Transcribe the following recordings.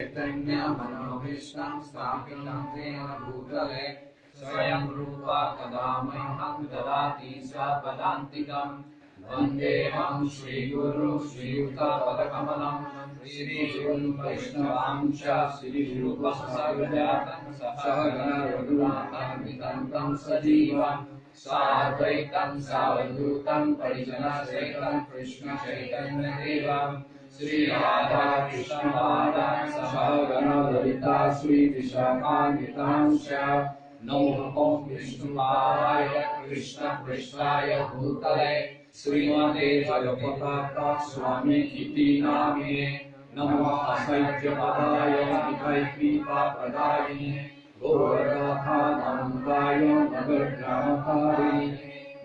चैतन्यमनोभीष्टं स्थापितं येन भूतले स्वयं रूपा कदा मह्यं ददाति स्वपदान्तिकम् वन्देऽहं श्रीगुरुं श्रीयुतपदकमलं श्रीगुरुं वैष्णवांश्च श्रीरूपसहजातं सहगण रघुनाथान्वितं तं सजीवम् साद्वैतं सावधूतं परिजनसहितं कृष्णचैतन्यदेवम् श्री राधा कृष्ण पादान् सहगण ललिता श्री विशाखान्वितांश्च नमो विष्णुपादाय कृष्ण पृष्ठाय भूतले श्रीमते जगन्नाथ स्वामी इति नामिने नमो असंख्यपदाय विभैक्रीपाप्रदायिने गौरगाथानन्दाय नगरग्रामकारिणे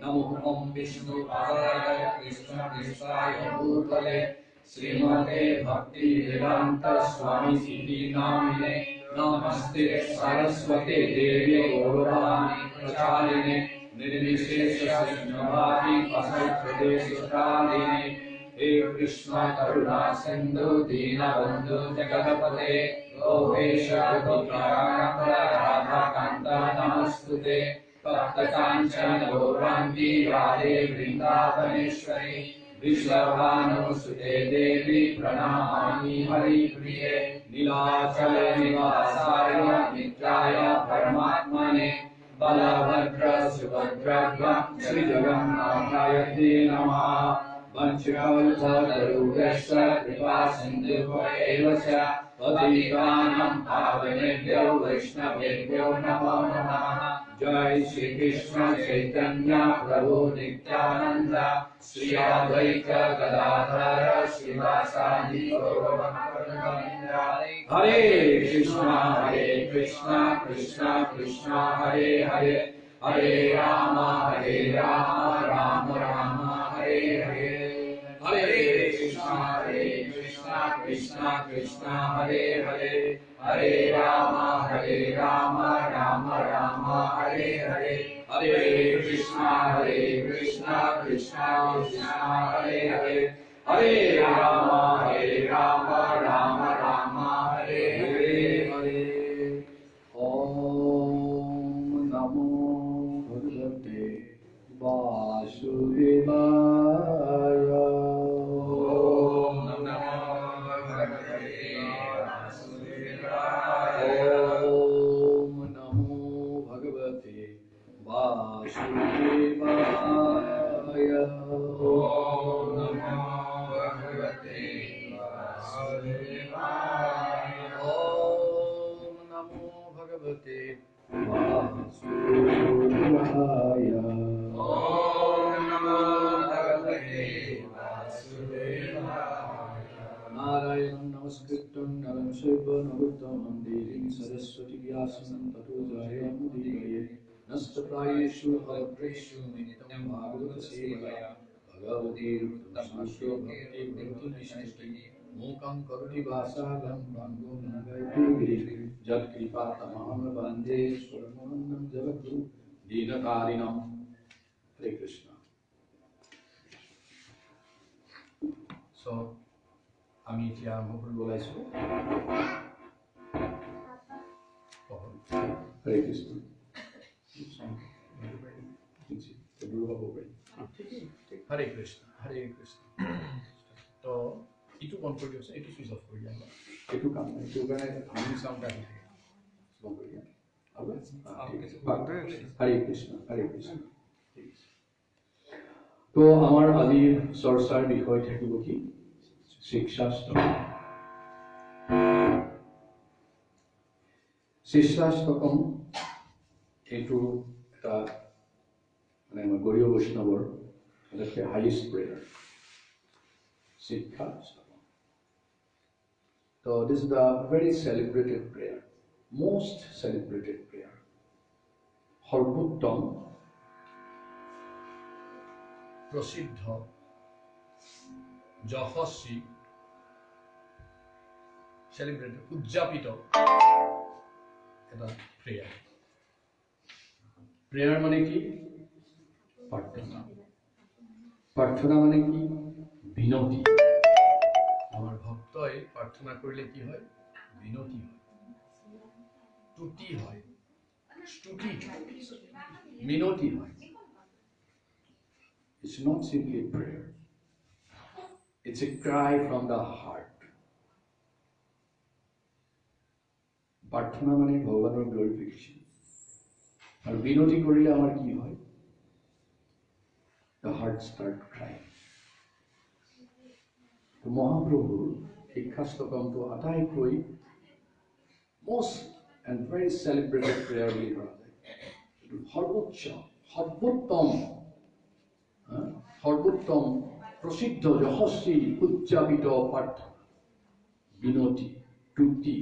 नमो विष्णुपादाय कृष्ण पृष्ठाय भूतले श्रीमते भक्ति वेदांत स्वामी इति नामिने नमस्ते सरस्वती देवी गौरवाणी प्रचारिणे निर्विशेष शून्यवादी असंख्यदेशकालिने हे कृष्ण करुणा सिंधु दीनबंधु जगतपते गोपेश गोपीकान्त राधाकान्त नमस्तुते तप्तकाञ्चन गौरांगी राधे वृंदावनेश्वरी विश्वभानुसुते देवी प्रणमामि हरिप्रिये नीलाचल निवासाय नित्याय परमात्मने बलभद्र सुभद्र श्री जगन्नाथाय ते नमः वंशकल्पतरुभ्यश्च कृपा सिन्धुभ्यैव च पतितानां पावनेभ्यो वैष्णवेभ्यो नमो नमः जय श्री कृष्ण चैतन्य प्रभु नित्यानंद श्री अद्वैत गदाधर श्रीवासादि गौरभक्तवृंद हरे कृष्ण कृष्ण कृष्ण हरे हरे हरे राम राम राम हरे हरे हरे कृष्ण कृष्ण कृष्ण हरे हरे हरे राम राम राम हरे हरे हरे कृष्ण कृष्ण कृष्ण हरे हरे हरे राम राम राम हरे हरे हरे ओम नमो भगवते वासुदेवाय वासुदेवाय ओम नमो भगवते वासुदेवाय ओम नमो भगवते वासुदेवाय ओम नमो भगवते वासुदेवाय नारायणं नमस्कृतं नरं चैव नरोत्तमं देवीं सरस्वती व्यासं ततो जयमुदीरये नष्टप्रायेषु भद्रेषु नित्यं भागवत सेवया भगवतीरुत्तमश्लो भक्ति वृद्धिनिष्ठिति मूकं करोति वाचालं पङ्गुं लङ्घयति जत्कृपातमहं वन्दे स्वरमन्दं जगद्गुरुं दीनकारिणं हरे कृष्ण। So আমি এতিয়া আৰম্ভ কৰিব ওলাইছোঁ। হৰে কৃষ্ণ। हरे कृष्ण तो इटू बंद कर दियो इटू स्विच ऑफ कर दिया इटू काम नहीं इटू गाने हम साउंड आ रही है बंद कर दिया अब हरे कृष्ण तो हमार आदि चर्चार বিষয় থাকিব কি শিক্ষাষ্টকম শিক্ষাষ্টকম এটু এটা মানে আমাৰ গৌড়ীয় বৈষ্ণৱৰ আটাইতকৈ highest prayer Shikshashtakam. So this is the very celebrated prayer, most celebrated prayer. সৰ্বোত্তম প্ৰসিদ্ধ যশস্বী celebrated উদযাপিত এটা প্ৰেয়াৰ। প্ৰেয়াৰ মানে কি? প্ৰাৰ্থনা। প্ৰাৰ্থনা মানে কি? বিনতি। আমাৰ ভক্তই প্ৰাৰ্থনা কৰিলে কি হয়? বিনতি হয়, ত্ৰুটি হয়, স্তুতি হয়, মিনতি হয়. It's not simply prayer. It's a cry from the heart. প্রার্থনা মানে ভগবানের গ্লোরিফিকেশন. আর বিনতি করিলে আমার কি হয়? The heart start crying. তো মহাপ্রভুর শিক্ষাস্তকমটো আটাইতকৈ most and very celebrated prayer বুলি ধৰা যায়. সৰ্বোচ্চ, সৰ্বোত্তম প্ৰসিদ্ধ যশস্বী উচ্চাপিত প্ৰাৰ্থনা, বিনতি, ত্ৰুটি,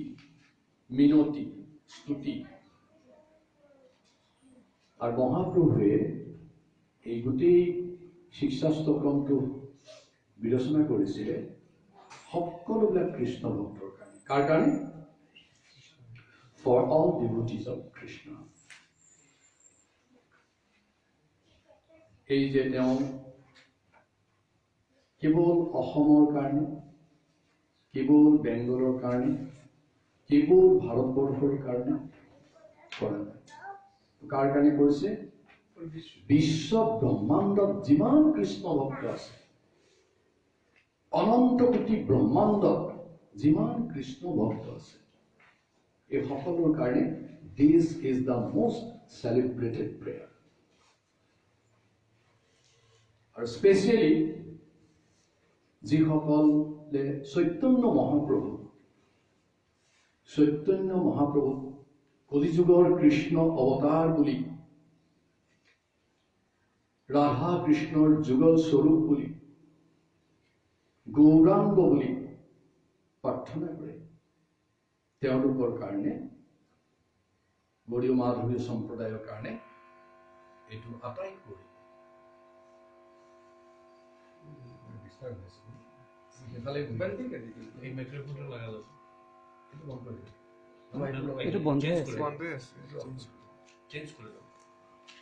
মিনতি, স্তুতি. আৰ মহাপ্ৰভুৱে এই গোটেই শিক্ষাস্তক্ৰমটো বিবেচনা কৰিছিলে সকলোবিলাক কৃষ্ণ ভক্তৰ কাৰণে. কাৰ কাৰণে? For all devotees of Krishna. এই যে তেওঁ কেৱল অসমৰ কাৰণে, কেৱল বেংগলৰ কাৰণে, কেৱল ভাৰতবৰ্ষৰ কাৰণে কৰা নাই. কাৰ কাৰণে কৰিছে? বিশ্ব ব্ৰহ্মাণ্ডত যিমান কৃষ্ণ ভক্ত আছে, অনন্ত কোটি ব্ৰহ্মাণ্ডত যিমান কৃষ্ণ ভক্ত আছে, এই সকলৰ কাৰণে this is the most celebrated prayer. আৰু স্পেচিয়েলি যিসকলে চৈতন্য মহাপ্ৰভু কলিযুগৰ কৃষ্ণ অৱতাৰ বুলি, ৰাধা কৃষ্ণৰ যুগল স্বৰূপ বুলি, গৌৰাংগ বুলি প্ৰাৰ্থনা কৰে, তেওঁলোকৰ কাৰণে, গৌড়ীয় মাধৱী সম্প্ৰদায়ৰ কাৰণে এইটো আটাইতকৈ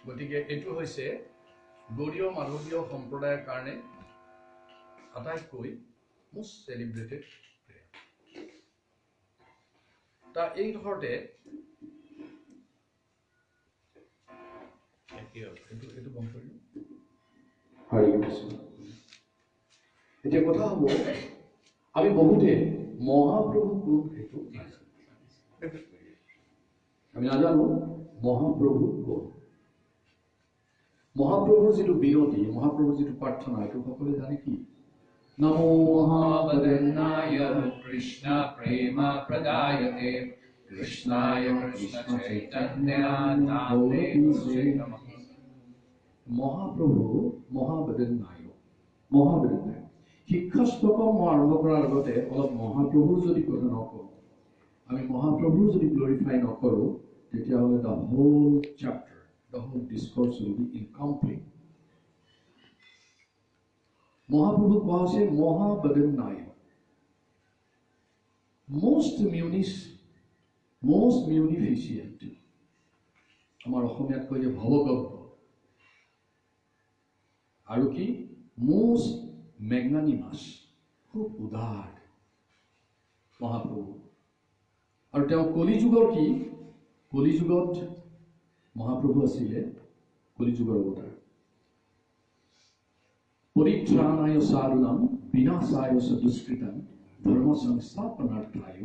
গতিকে এইটো হৈছে গৌড়ীয় মাধৱীয় সম্প্ৰদায়ৰ কাৰণে আটাইতকৈ মোষ্ট চেলিব্ৰেটেড প্ৰেয়াৰ. তা এই ধৰণে এইটো বন্ধ কৰিলোঁ. হৰে কৃষ্ণ. এতিয়া কথা হ'ব, আমি বহুতে মহাপ্ৰভু কোন সেইটো আমি নাজানো. মহাপ্ৰভু কোন? মহাপ্ৰভুৰ যিটো বিনতি, মহাপ্ৰভুৰ যিটো প্ৰাৰ্থনা, এইটো সকলোৱে জানে কি? নমো মহাবদনায় কৃষ্ণ প্ৰেম প্ৰদায়তে কৃষ্ণায় কৃষ্ণ চৈতন্য নামে নমঃ. মহাপ্ৰভু মহাবদনায়. শিক্ষাস্তকম মই আৰম্ভ কৰাৰ আগতে অলপ মহাপ্ৰভুৰ যদি কথা নকওঁ, আমি মহাপ্ৰভুৰ যদি গ্লৰিফাই নকৰোঁ, তেতিয়াহ'লে the whole chapter, the whole discourse will be incomplete. মহাপ্ৰভু কোৱা হৈছে মহাবদনায়, most munificent. আমাৰ অসমীয়াত কয় যে ভৱগব্য. আৰু কি? most magnanimous, খুব উদাৰ মহাপ্ৰভু. আৰু তেওঁ কলিযুগৰ কি? কলিযুগত মহাপ্ৰভু আছিলে কলিযুগৰ অৱতাৰ. পৰিত্ৰাণায় সাধুনাম বিনাশায় চ দুষ্কৃতাম ধৰ্ম সংস্থাপনাৰ্থায়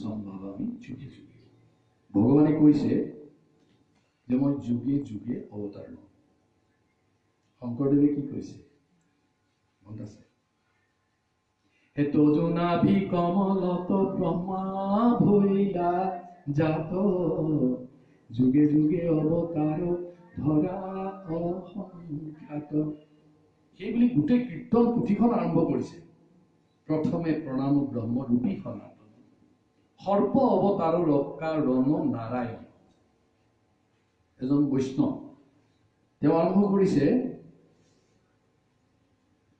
সম্ভাৱামি যুগে যুগে. ভগৱানে কৈছে যে মই যুগে যুগে অৱতাৰ লম. শংকৰদেৱে কি কৈছে মনত আছে? হে তজুনাভি কমলত ব্ৰহ্মা ভৈলা জাত যুগে যুগে অৱতাৰ ধৰা অসংখ্যাত. সেইবুলি গোটেই কীৰ্তন পুথিখন আৰম্ভ কৰিছে. প্ৰথমে প্ৰণাম ব্ৰহ্মৰূপী সনাতন সৰ্ব অৱতাৰ ৰক্ষা ৰণ নাৰায়ণ. এজন বৈষ্ণৱ, তেওঁ আৰম্ভ কৰিছে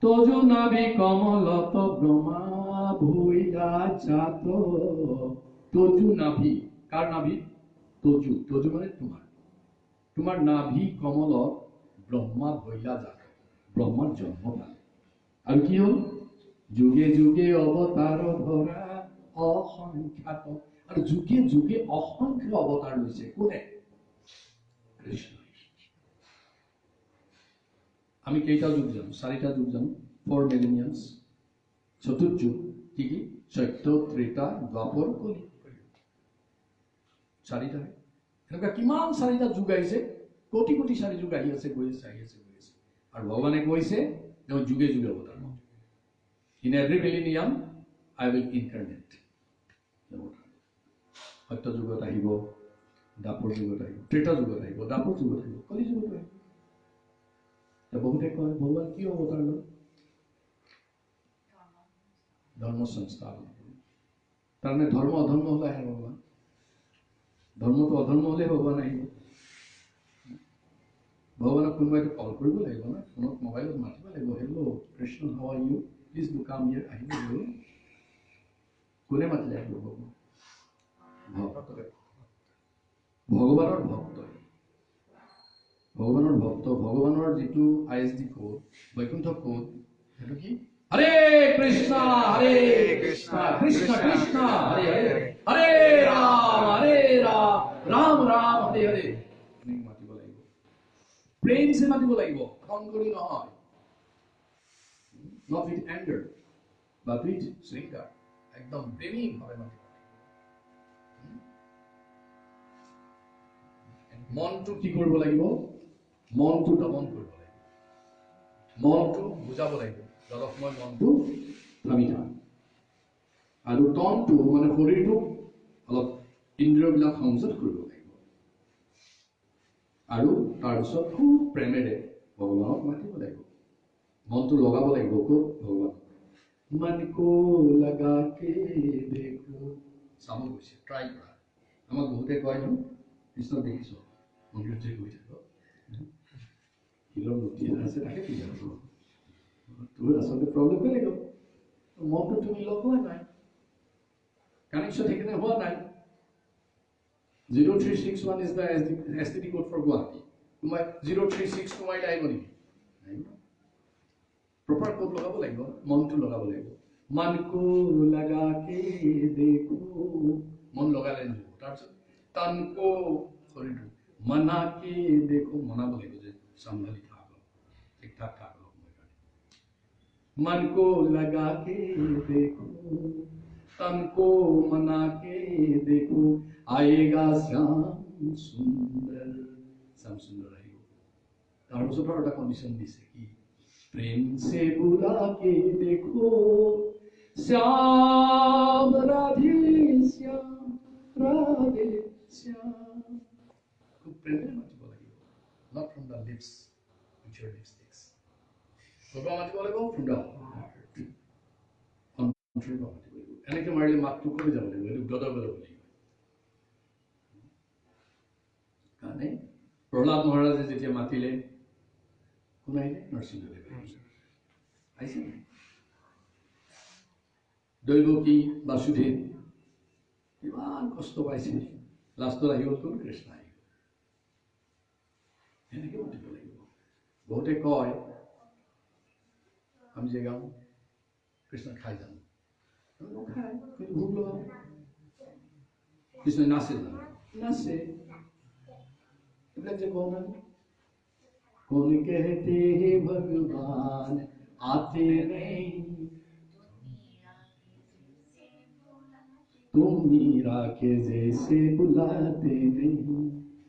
তজুনাভি কমলত ব্ৰহ্মা ভৈলা জাত. তজু নাভি, কাৰ নাভি? তজু মানে তোমাৰ নাভি কমলত ব্ৰহ্মা ভৈলা জাত, ব্ৰহ্মাৰ জন্ম পালে. আৰু কি হ'ল? যুগে যুগে অৱতাৰ ধৰা অসংখ্যাত. আৰু যুগে যুগে অসংখ্য অৱতাৰ লৈছে কোনে কৃষ্ণ আমি কেইটা যুগ জানো 4টা যুগ জানো 4 মিলেনিয়ামস চতুর্যুগ কি কি সত্য ত্রেতা দ্বাপৰ কলি 4টা এনেকুৱা কিমান 4টা যুগ আহিছে কোটি কোটি 4 যুগ আহি আছে গৈ আছে আৰু ভগৱানে কৈছে যে যুগে যুগে অৱতাৰ in every millennium I will incarnate সত্য যুগত আহিব দ্বাপৰ যুগত আহিব ত্ৰেতা যুগত আহিব দ্বাপৰ যুগত আহিব কলি যুগত আহিব বহুতে কয় ভগৱান কি অৱতাৰ লয় ধৰ্ম সংস্থাপন তাৰমানে ধৰ্ম অধৰ্ম হলে আহে ভগৱান ধৰ্মটো অধৰ্ম হলে ভগৱান আহিব ভগৱানক কোনোবাইতো কল কৰিব লাগিব না ফোনত মোবাইলত মাতিব লাগিব hello' Krishna how are you please do come here আহিব কোনে মাতিলে আহিব ভগৱানৰ ভক্ত ভগৱানৰ ভক্ত ভগৱানৰ যিটো ISD কোড বৈকুণ্ঠ কোড সেইটো কি হৰে কৃষ্ণ কৃষ্ণ কৃষ্ণ হৰে হৰে হৰে ৰাম ৰাম ৰাম হৰে হৰে মাতিব লাগিব প্ৰেমছে মাতিব লাগিব খং কৰি নহয় not with anger but with shringar একদম প্ৰেমিক ভাৱে মাতিব মনটো কি কৰিব লাগিব মনটো দমন কৰিব লাগিব মনটো বুজাব লাগিব অলপ সময় মনটো থামি থাক আৰু তনটো মানে শৰীৰটো অলপ ইন্দ্ৰিয়বিলাক সংযত কৰিব লাগিব আৰু তাৰপিছত খুব প্ৰেমেৰে ভগৱানক মাতিব লাগিব মনটো লগাব লাগিব ক'ত ভগৱান मन को लगा के देखो চাব গৈছে ট্ৰাই কৰা আমাক বহুতে কয় ন কৃষ্ণ দেখিছো মন্দিৰত যে গৈ থাকো কিলো মূৰ্তি আছে তাকে কি জানো তোৰ আচলতে প্ৰব্লেম বেলেগ মনটো তুমি লগোৱা নাই কানেকশ্যন সেইকাৰণে হোৱা নাই 0361 is the STD code for Guwahati তোমাৰ 0362 মাইল আহিব নেকি प्रॉपर कोड लगाबो লাগিব মনটো লগাব লাগিব मन को लगा के देखो मन लगाলে নহব তাৰপিছত तन को শৰীৰটো मना के देखो মনাব লাগিব যে সম্ভালি থাক ঠিক ঠাক থাক मन को लगा के देखो तन को मना के देखो आएगा श्याम सुंदर আহিব তাৰপিছত আৰু এটা কন্ডিশন দিছে কি प्रेम से बुला के देखो श्याम राधे श्याम खूब प्रेम मातिब লাগিব not from the lips with your lipsticks ভগৱান মাতিব লাগিব from the heart অন্তৰৰ মাতিব লাগিব এনেকৈ মাৰিলে মাতটো কমি যাব লাগিব এইটো গদগদ হ'ব লাগিব কাৰণে প্ৰহ্লাদ মহাৰাজে যেতিয়া মাতিলে কোনাইলে নৰসিংহদেৱ আহিছে দৈৱকী বাসুদেৱ ইমান কষ্ট পাইছিল লাষ্টত আহি গ'ল কোন কৃষ্ণ আহি গ'ল এনেকৈ মাতিব লাগিব বহুতে কয় আমি যে গাওঁ কৃষ্ণ খাই যাম খাই কিন্তু ভোক লগাও কৃষ্ণ নাচে জানো নাচে এইবিলাক যে কওঁ না कौन कहते हैं भगवान आते नहीं तुम मीरा के जैसे बुलाते नहीं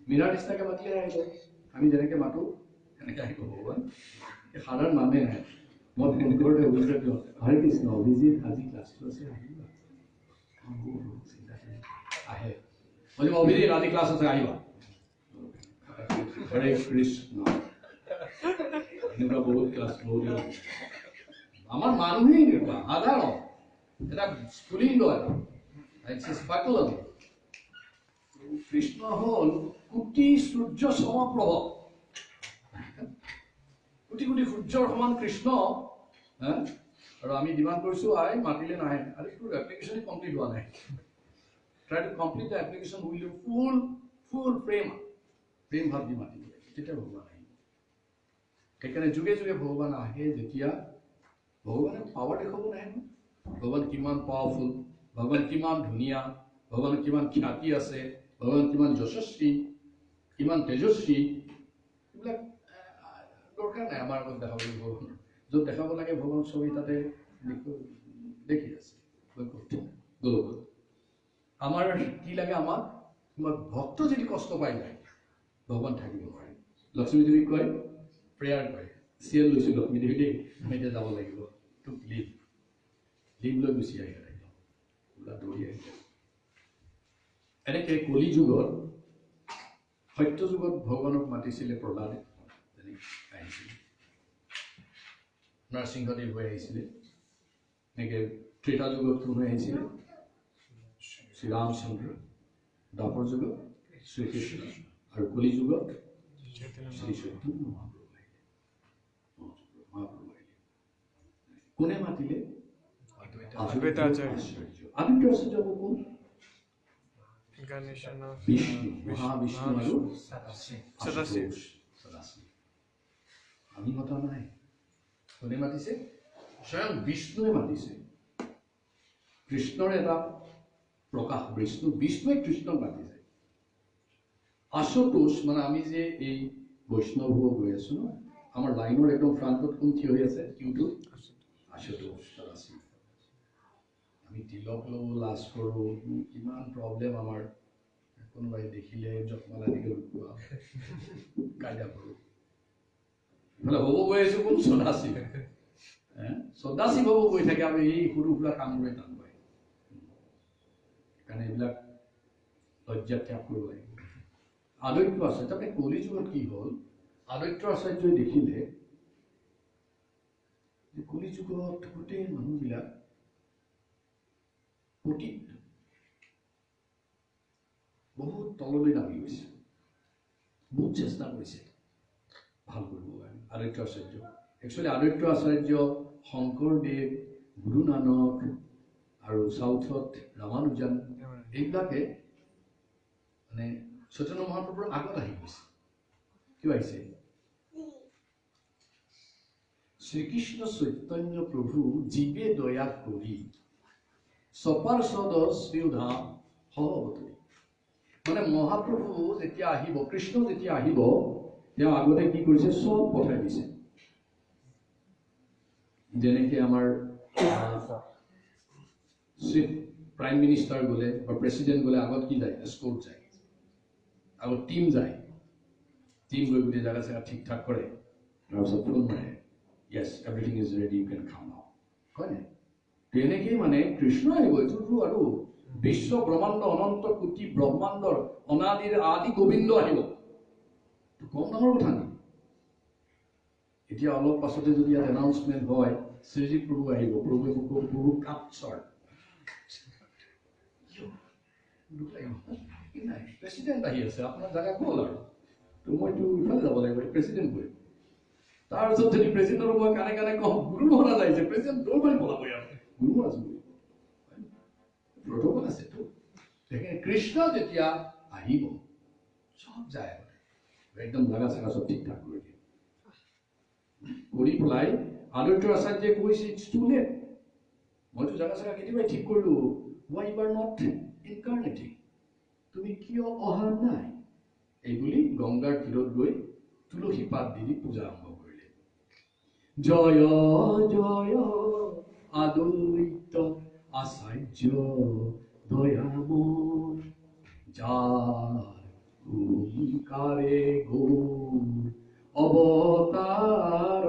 मीरा रिश्ता के मतलब है तो আমি যেনেকে মাতো এনেকে আহিব ভগৱান এই সাধাৰণ মানুহে নাই মই ফোন কৰোঁতে অভিযোগ দিওঁ হৰে কৃষ্ণ অভিজিত আজি ক্লাছটো আছে আহিবা আহে মই অভিজিত আজি ক্লাছ আছে আহিবা হৰে কৃষ্ণ এনেকুৱা বহুত ক্লাছ বহুত আমাৰ মানুহেই এনেকুৱা সাধাৰণ এটা স্ফুলিংগ কৃষ্ণ হল কোটি সূৰ্য সমপ্ৰভ কোটি কোটি সূৰ্যৰ সমান কৃষ্ণ আৰু আমি ডিমাণ্ড কৰিছো আই মাতিলে নাহে আৰু তোৰ এপ্লিকেশ্যনে কমপ্লিট হোৱা নাই try to complete the application will you full প্ৰেম ভাৱ দি মাতিব তেতিয়া ভগৱান আহিব সেইকাৰণে যুগে যুগে ভগৱান আহে যেতিয়া ভগৱানে পাৱাৰ দেখাব নাহে ভগৱান কিমান পাৱাৰফুল ভগৱান কিমান ধুনীয়া ভগৱানৰ কিমান খ্যাতি আছে, ভগৱান কিমান যশস্বী, কিমান তেজস্বী, এইবিলাক দৰকাৰ নাই আমাৰ আগত দেখাব লাগিব। য'ত দেখাব লাগে ভগৱান ছবি তাতে দেখি আছে গোলকত। আমাৰ কি লাগে, আমাক ভক্ত যদি কষ্ট পাই যায় ভগৱান থাকিব নোৱাৰে। লক্ষ্মী দেৱীক কয়, প্ৰেয়াৰ কৰে, চিএল লৈছোঁ লক্ষ্মী দেৱী দেই, মই এতিয়া যাব লাগিব, তোক লিভ লৈ গুচি আহিব লাগিব, দৌৰি আহিলে। এনেকৈ কলি যুগত, সত্য যুগত ভগৱানক মাতিছিলে প্ৰহ্লাদে, তেনেকৈ আহিছিলে, নৰসিংহদেৱ হৈ আহিছিলে। এনেকৈ ত্ৰেতা যুগত কোন হৈ আহিছিলে, শ্ৰীৰামচন্দ্ৰ। দ্বাপৰ যুগত শ্ৰীকৃষ্ণ, আৰু কলি যুগত শ্ৰী চৈতন্য মহাপ্ৰভু আহিলে। কোনে মাতিলে? আদিত্য আচাৰ্য কোন? বিষ্ণু, মহাবিষ্ণু আৰু সদাশিৱ। আমি মতা নাই। কোনে মাতিছে? স্বয়ং বিষ্ণুৱে মাতিছে। কৃষ্ণৰ এটা প্ৰকাশ, বিষ্ণুৱে কৃষ্ণক মাতিছে। আশুতোষ, মানে আমি যে এই বৈষ্ণৱ হ'ব গৈ আছো ন, আমাৰ লাইনৰ একদম ফ্ৰণ্টত কোন থিয় হৈ আছে? কিউটো আশুতোষ সদাশিৱ। আমি তিলক ল'ব লাজ কৰোঁ, কিমান প্ৰব্লেম আমাৰ। কোনোবাই দেখিলে জপমালা দিকে লুকুৱা, কাইদা কৰোঁ। মানে হ'ব গৈ আছো কোন? সদাশিৱ। সদাশিৱ হ'ব গৈ থাকে, আমি এই সৰু সুৰা কামবোৰে টান পায়। সেইকাৰণে এইবিলাক লজ্জা ত্যাগ কৰিব লাগিব। আদিত্য আচাৰ্য, তাৰমানে কলি যুগত কি হ'ল, আদিত্য আচাৰ্যই দেখিলে যে কলি যুগত গোটেই মানুহবিলাক পতিত, বহুত তললৈ নামি গৈছে, বহুত চেষ্টা কৰিছে ভাল কৰিব কাৰণে। আদিত্য আচাৰ্য, একচুৱেলি আদিত্য আচাৰ্য, শংকৰদেৱ, গুৰু নানক আৰু চাউথত ৰামানুজন, এইবিলাকে মানে চৈতন্য মহাপ্ৰভুৰ আগত আহি গৈছে। কিয় আহিছে? শ্ৰীকৃষ্ণ চৈতন্য প্ৰভু জীৱে দয়া কৰি সপাৰ্ষদ শ্ৰীধাম সহবতী। মানে মহাপ্ৰভু যেতিয়া আহিব, কৃষ্ণ যেতিয়া আহিব, তেওঁ আগতে কি কৰিছে? চব পঠাই দিছে। যেনেকৈ আমাৰ প্ৰাইম মিনিষ্টাৰ গ'লে বা প্ৰেচিডেণ্ট গ'লে আগত কি যায়? এস্কৰ্ট যায়, আগত টিম যায়, টিম গৈ গোটেই জেগা চেগা ঠিক ঠাক কৰে, তাৰপিছত ফোন মাৰে, য়েছ এভৰিথিং ইজ ৰেডি, ইউ কেন কাম নাও, হয় নাই? তেনেকেই মানে কৃষ্ণ আহিব। এইটোতো আৰু বিশ্ব ব্ৰহ্মাণ্ড, অনন্ত কোটি ব্ৰহ্মাণ্ডৰ অনাদিৰ আদি গোবিন্দ আহিব, কম ডাঙৰ কথা নেকি? এতিয়া অলপ পাছতে যদি ইয়াত এনাউন্সমেণ্ট হয় শ্ৰীজীত প্ৰভু আহিব, প্ৰভুৱে প্ৰভু কাপচাৰ নাই, প্ৰেচিডেণ্ট আহি আছে, আপোনাৰ জেগা গ'ল আৰু মইতো ইফালে যাব লাগিব, প্ৰেচিডেণ্ট কৰিব। তাৰপিছত যদি প্ৰেচিডেণ্টৰ মই কানে কানে কওঁ গুৰু মহাৰাজ আহিছে, প্ৰেচিডেণ্ট দৌৰ মাৰি পলাব ইয়াত, গুৰু মহাৰাজ প্ৰটোকল আছেতো। কৃষ্ণ যেতিয়া আহিব চব যায়, একদম জাগা চাগা চব ঠিক ঠাক কৰি দিয়ে। কৰি পেলাই আদিত্য আচাৰ্যই কৈছে, ইটছ টু লেট, মইতো জাগা চাগা কেতিয়াবাই ঠিক কৰিলো, ৱাই ইউ আৰ নট ইনকাৰ্নেটিং, তুমি কিয় অহা নাই? এইবুলি গংগাৰ তীৰত গৈ তুলসী পাত দি পূজা আৰম্ভ কৰিলে। জয় জয় আদিত্য আচাৰ্য দয়াময়, যাৰ ওঙ্কাৰে গৌৰ অৱতাৰ।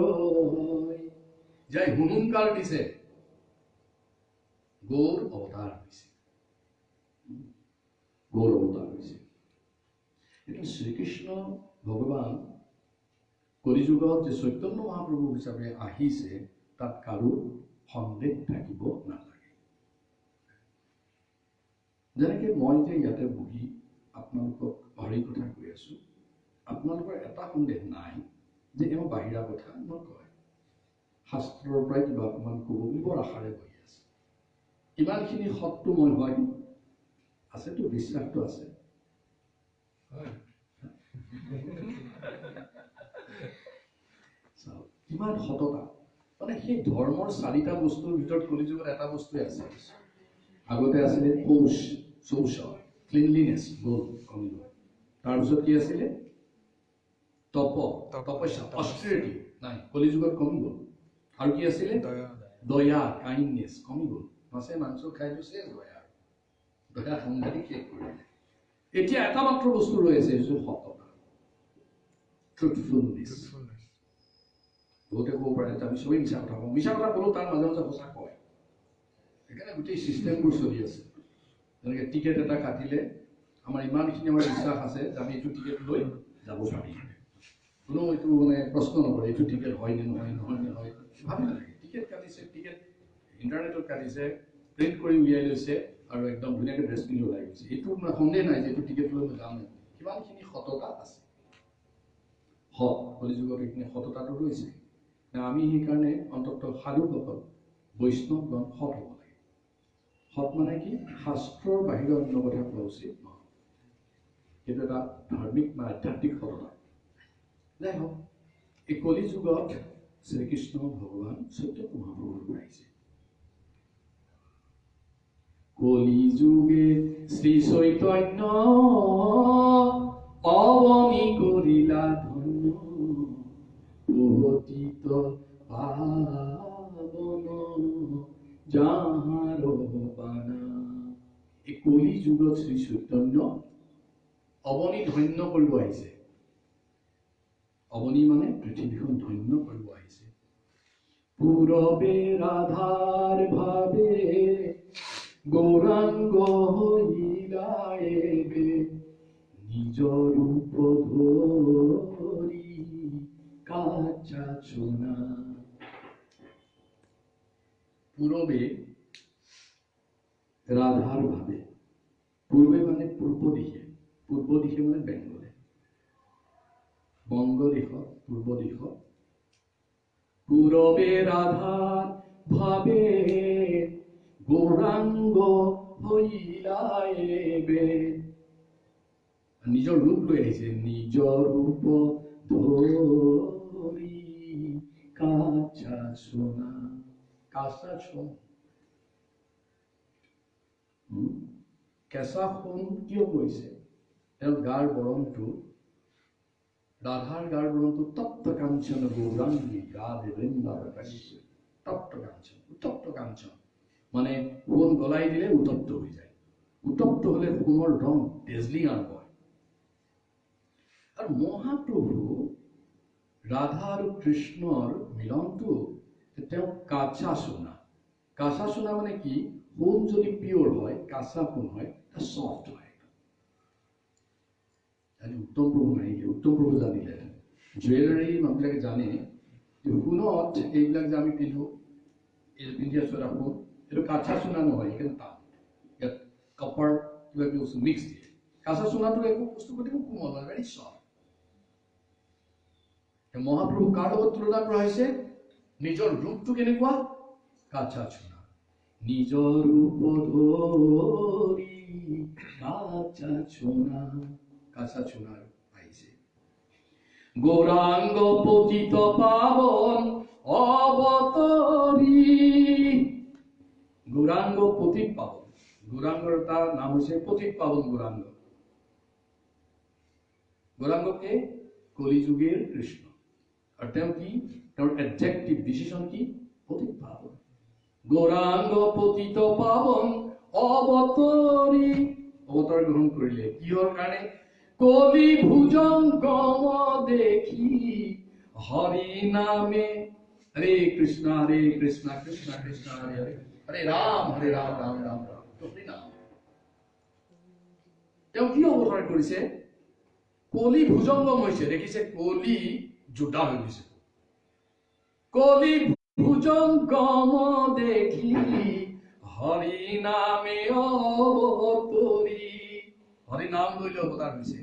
যাই হুংকাৰ দিছে, গৌৰ অৱতাৰ হৈছে, গৌৰ অৱতাৰ হৈছে। কিন্তু শ্ৰীকৃষ্ণ ভগৱান কলিযুগত যে চৈতন্য মহাপ্ৰভু হিচাপে আহিছে, তাত কাৰো সন্দেহ থাকিব নালাগে। যেনেকে মই যে ইয়াতে বহি আপোনালোকক হৰি কথা কৈ আছো, আপোনালোকৰ এটা সন্দেহ নাই যে এওঁ বাহিৰা কথা নকয়, শাস্ত্ৰৰ পৰাই কিবা অকমান ক'ব বুলি বৰ আশাৰে বহি আছে। ইমানখিনি সৎটো মই হয় আছেতো, বিশ্বাসটো আছে। কিমান সততা, মানে সেই ধৰ্মৰ 4টা বস্তুৰ ভিতৰত কলিযুগত এটা বস্তুৱে আছে। আগতে আছিলে পৌষ, শৌচ ক্লিনলিনেছ গ'ল কমি গ'ল তাৰপিছত কি আছিলে তপস্যা অষ্ট্ৰেৰিটি নাই কলিযুগত কমি গ'ল আৰু কি আছিলে দয়া কাইণ্ডনেছ কমি গ'ল মাছে মাংস খাইতো চেছ হয় আৰু দয়া সাংঘাতিক শেষ কৰিলে এতিয়া এটা মাত্ৰ বস্তু ৰৈ আছে সেইটো সততা ট্ৰুথফুলনেছ বহুতে ক'ব পাৰে আমি চবেই মিছা কথা কওঁ মিছা কথা ক'লেও তাৰ মাজে মাজে সঁচা কয় সেইকাৰণে গোটেই ছিষ্টেমবোৰ চলি আছে যেনেকৈ টিকেট এটা কাটিলে আমাৰ ইমানখিনি আমাৰ বিশ্বাস আছে যে আমি এইটো টিকেট লৈ যাব পাৰিম কোনো এইটো মানে প্ৰশ্ন নকৰে এইটো টিকেট হয় নে নহয় নহয় নে হয় ভাবি নালাগে টিকেট কাটিছে টিকেট ইণ্টাৰনেটত কাটিছে প্ৰিণ্ট কৰি উলিয়াই লৈছে আৰু একদম ধুনীয়াকৈ ড্ৰেছ পিন্ধি ওলাই গৈছে এইটো মানে সন্দেহ নাই যে এইটো টিকেট লৈ মই যাম কিমানখিনি সততা আছে সৎ কলিযুগত এইখিনি সততাটো ৰৈছে আমি সেইকাৰণে অন্ততঃ সাধুসকল বৈষ্ণৱগণ সৎ হ'ব লাগে সৎ মানে কি শাস্ত্ৰৰ বাহিৰে অন্য কথা কোৱা উচিত নহয় সেইটো এটা ধাৰ্মিক বা আধ্যাত্মিক সততা যাই হওক এই কলিযুগত শ্ৰীকৃষ্ণ ভগৱান চৈতন্য মহাপ্ৰভুৰ আহিছে কলিযুগে শ্ৰী চৈতন্য অৱনী কৰিলা ধন্য পতিত পাৱন যাহাৰ বানা এই কলিযুগত শ্ৰী চৈতন্য অৱনী ধন্য কৰিব আহিছে অৱনী মানে পৃথিৱীখন ধন্য কৰিব আহিছে পূৰবে ৰাধাৰ ভাৱে গৌৰাংগ হইলাইবে নিজ ৰূপ ধৰি কাচা চোনা পূৰবে ৰাধাৰ ভাৱে পূৰ্বে মানে পূৰ্ব দিশে মানে বেংগলে বংগ দিশত পূৰ্ব দিশত পূৰবে ৰাধাৰ ভাৱে গৌৰাংগ হইলাইবে নিজৰ ৰূপ লৈ আহিছে নিজৰ ৰূপ ধৰি কাচা সোণা কাঁচা সোণ কেঁচা সোণ কিয় কৈছে তেওঁৰ গাৰ বৰণটো ৰাধাৰ গাৰ বৰণটো তপ্ত কাঞ্চন গৌৰাংগী ৰাধে বৃন্দাবন তপ্ত কাঞ্চন উত্তপ্ত কাঞ্চন মানে সোণ গলাই দিলে উত্তপ্ত হৈ যায় উত্তপ্ত হলে সোণৰ ৰং তেজলি আৰম্ভ হয় আৰু মহাপ্ৰভু ৰাধা আৰু কৃষ্ণৰ মিলনটো তেওঁ কাঁচা সোণা মানে কি সোণ যদি পিয়ৰ হয় কাঁচা সোণ হয় সফ্ট হয় উত্তম প্ৰভু নাহিলে উত্তম প্ৰভু জানিলে জুৱেলাৰী মানুহবিলাকে জানে যে সোণত এইবিলাক যে আমি পিন্ধো এই পিন্ধি আছো এটা সোণ এইটো কাঁচা সোণা নহয় এইখিনি টান ইয়াত কপাৰ কিবা কিবি বস্তু মিক্স দিয়ে কাঁচা সোণাটো একো বস্তু গতিকে কোমল হয় ভেৰি চফ্ট মহাপ্ৰভু কাৰ লগত তুলনা কৰা হৈছে নিজৰ ৰূপটো কেনেকুৱা কাঁচা সোণা নিজৰ ৰূপ ধৰি কাঁচা সোণা আহিছে গৌৰাংগ পতিত পাৱন অৱতৰী গৌৰাংগ পতিত পাৱন গৌৰাংগৰ তাৰ নাম হৈছে পতিত পাৱন গৌৰাংগকে কলিযুগেৰ কৃষ্ণ আৰ তেওঁ কি তেওঁৰ এডজেক্টিভ ডিসিশন কি পতিত পাৱন গৌৰাংগ পতিত পাৱন অৱতৰী অৱতাৰ গ্ৰহণ কৰিলে কিহৰ কাৰণে কলি ভুজঙ্গম দেখি হৰি নামে হৰে কৃষ্ণ কৃষ্ণ কৃষ্ণ হৰে হৰে হৰে ৰাম ৰাম ৰাম হৰি নাম তেওঁ কি অৱতাৰ কৰিছে কলি ভুজঙ্গম হৈছে দেখিছে কলি যোদ্ধা হৈ গৈছে কলি ভুজঙ্গম দেখি হৰি নামে অৱতৰী হৰি নাম লৈ অৱতাৰ হৈছে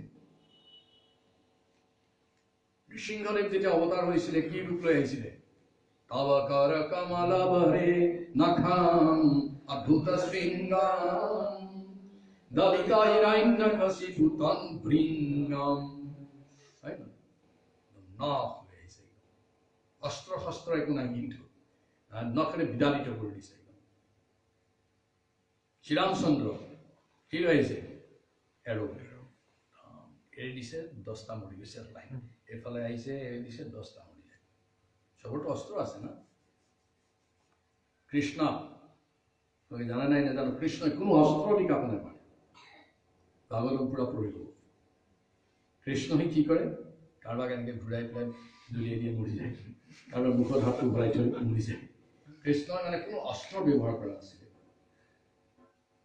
নৃসিংহদেৱ যেতিয়া অৱতাৰ হৈছিলে কি ৰূপ লৈ আহিছিলে তব কৰ কমল বৰে নখাম অদ্ভুত শৃংগাম দলিতা হিৰণ্যকশিপু তন ভৃঙ্গম নখ লৈ আহিছে অস্ত্ৰ শস্ত্ৰ একো নাই কিন্তু নখেৰে বিদালিত কৰি দিছে শ্ৰীৰামচন্দ্ৰ কি লৈ আহিছে এৰো এৰি দিছে 10টা মৰি গৈছে লাইন এফালে আহিছে এৰি দিছে 10টা মৰি যায় সবৰতো অস্ত্ৰ আছে না কৃষ্ণ তুমি জানা নাই নাজানো কৃষ্ণই কোনো অস্ত্ৰ দি কাকো নাপায় ভাগৱতম পুৰা পঢ়িব কৃষ্ণই কি কৰে কাৰোবাক এনেকৈ ঘূৰাই পেলাই দুলিয়াই দিয়ে মৰি যায় কাৰোবাৰ মুখত হাতটো ঘূৰাই থৈ মৰি যায় কৃষ্ণই মানে কোনো অস্ত্ৰ ব্যৱহাৰ কৰা নাছিলে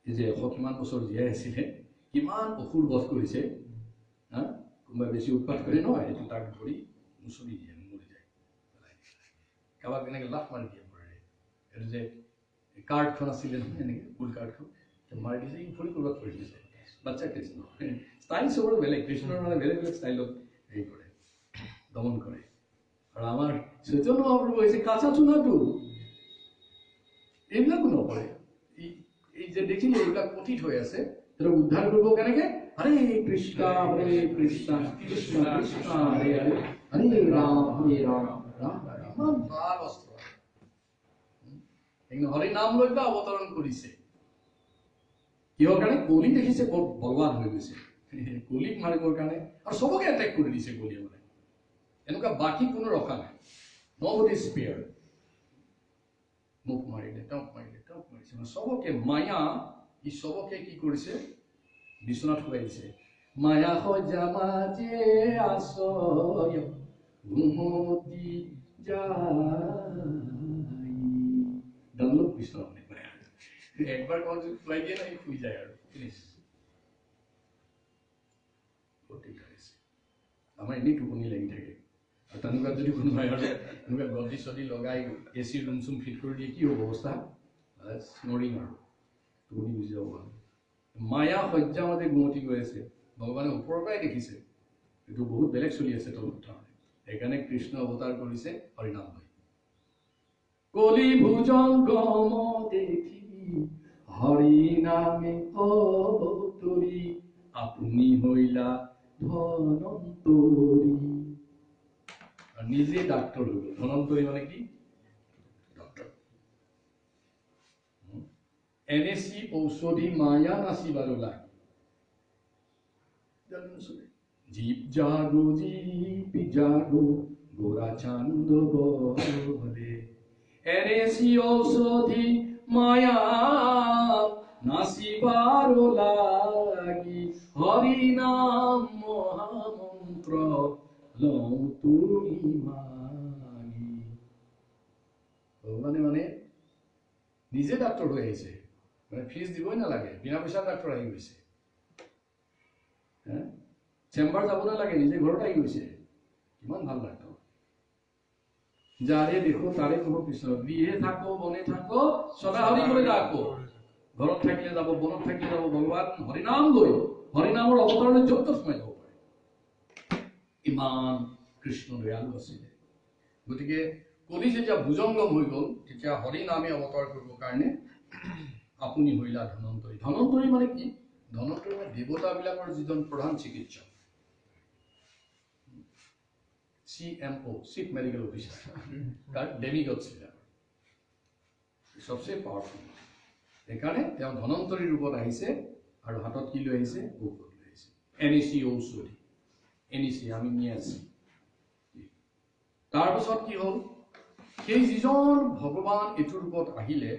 এই যে 100 কিমান বছৰ জীয়াই আছিলে কিমান অসুৰ বধ কৰিছে হা কোনোবাই বেছি উৎপাত কৰে নহয় এইটো তাক ধৰি মুচৰি দিয়ে মৰি যায় কাৰোবাক এনেকৈ লাফ মাৰি দিয়ে পৰে এইটো যে কাৰ্ডখন আছিলে নহয় এনেকৈ ফুল কাৰ্ডখন মাৰি দিছে ই ফুল কৰবাত পৰি দিছে বাচ্চা কৃষ্ণ ষ্টাইল চবৰে বেলেগ কৃষ্ণৰ মানে বেলেগ বেলেগ ষ্টাইলত হেৰি কৰে দমন কৰে আৰু আমাৰ চৈতন্য মহাপ্ৰভু হৈছে কাঁচা চুনাটো এইবিলাকো নকৰে এই যে দেখিলে এইবিলাক পঠিত হৈ আছে সেইটো উদ্ধাৰ কৰিব কেনেকৈ হৰে কৃষ্ণ কৃষ্ণ কৃষ্ণ হৰে হৰে হৰে ৰাম ৰাম ৰাম ইমান ভাল অস্ত্ৰ হৰি নাম লৈ পেলাই অৱতৰণ কৰিছে কিহৰ কাৰণে কলি দেখিছে বৰ বলৱান হৈ গৈছে কলিক মাৰিবৰ কাৰণে আৰু চবকে এটেক কৰি দিছে কলিয়ে মানে এনেকুৱা বাকী কোনো ৰখা নাই নবডি স্পেয়াৰ মোক মাৰিলে তেওঁক মাৰিছে চবকে মায়া ই চবকে কি কৰিছে বিচনাত শুৱাই দিছে মায়া সজা মাজে আছয় ঘুমতি যায় ডানলপ বিচনা একবাৰ কল শুৱাই দিয়ে না শুই যায় আৰু ফিনিছ আমাৰ এনেই টোপনি লাগি থাকে আৰু তেনেকুৱা যদি কোনোবাই আৰু এনেকুৱা গদি চদি লগাই এচি ৰুম চুম ফিট কৰি দিয়ে কি হ'ব অৱস্থা স্নৰিং আৰু টোপনি গুচি যাব মায়া সজ্জা মতে গুমতি গৈ আছে ভগৱানে ওপৰৰ পৰাই দেখিছে এইটো বহুত বেলেগ চলি আছে তলত তাৰমানে সেইকাৰণে কৃষ্ণ অৱতাৰ কৰিছে হৰিনাম লৈ কলি ভুজংগম দেখি হৰি নামে অৱতৰি আপুনি হইলা ধনন্তৰী আৰু নিজে ডাক্তৰ হৈ গ'ল ধনন্তৰী মানে কি ডক্টৰ এনেচি ঔষধি মায়া নাচিবাৰো লাগে জীব জাগো গোৰা চান্দ বলে এনেসি ঔষধি মায়া নাচিবাৰো লাগি হৰি নাম মহামন্ত্ৰ লওঁ তুমি মাগি ভগৱানে মানে নিজে ডাক্তৰ হৈ আহিছে মানে ফিজ দিবই নালাগে বিনা পইচা ডাক্তৰ আহি গৈছে চেম্বাৰ যাব নালাগে নিজে ঘৰত আহি গৈছে কিমান ভাল ডাক্তৰ যাৰে দেখো তাৰে কোনো কৃষ্ণ গৃহে থাকো বনে থাকো সদা হৰি কৰে ডাকো ঘৰত থাকিলে যাব বনত থাকিলে যাব ভগৱান হৰিনাম লৈ হৰিনামৰ অৱতাৰণে য'ত সোমাই যাব পাৰে ইমান কৃষ্ণ দয়ালু আছিলে গতিকে কলি যেতিয়া ভুজংগম হৈ গ'ল তেতিয়া হৰিনামে অৱতাৰ কৰিবৰ কাৰণে আপুনি হইলা ধনন্তৰী ধনন্তৰী মানে কি ধনন্তৰী মানে দেৱতাবিলাকৰ যিজন প্ৰধান চিকিৎসক CMO চিফ মেডিকেল অফিচাৰ তাৰ ডেমিগড ছিল সবচেয়ে পাৱাৰফুল সেইকাৰণে তেওঁ ধনন্তৰী ৰূপত আহিছে আৰু হাতত কি লৈ আহিছে ঔষধ লৈ আহিছে এনেচি ঔষধি এনেচি আমি নিয়াছি তাৰপিছত কি হ'ল সেই যিজন ভগৱান এইটো ৰূপত আহিলে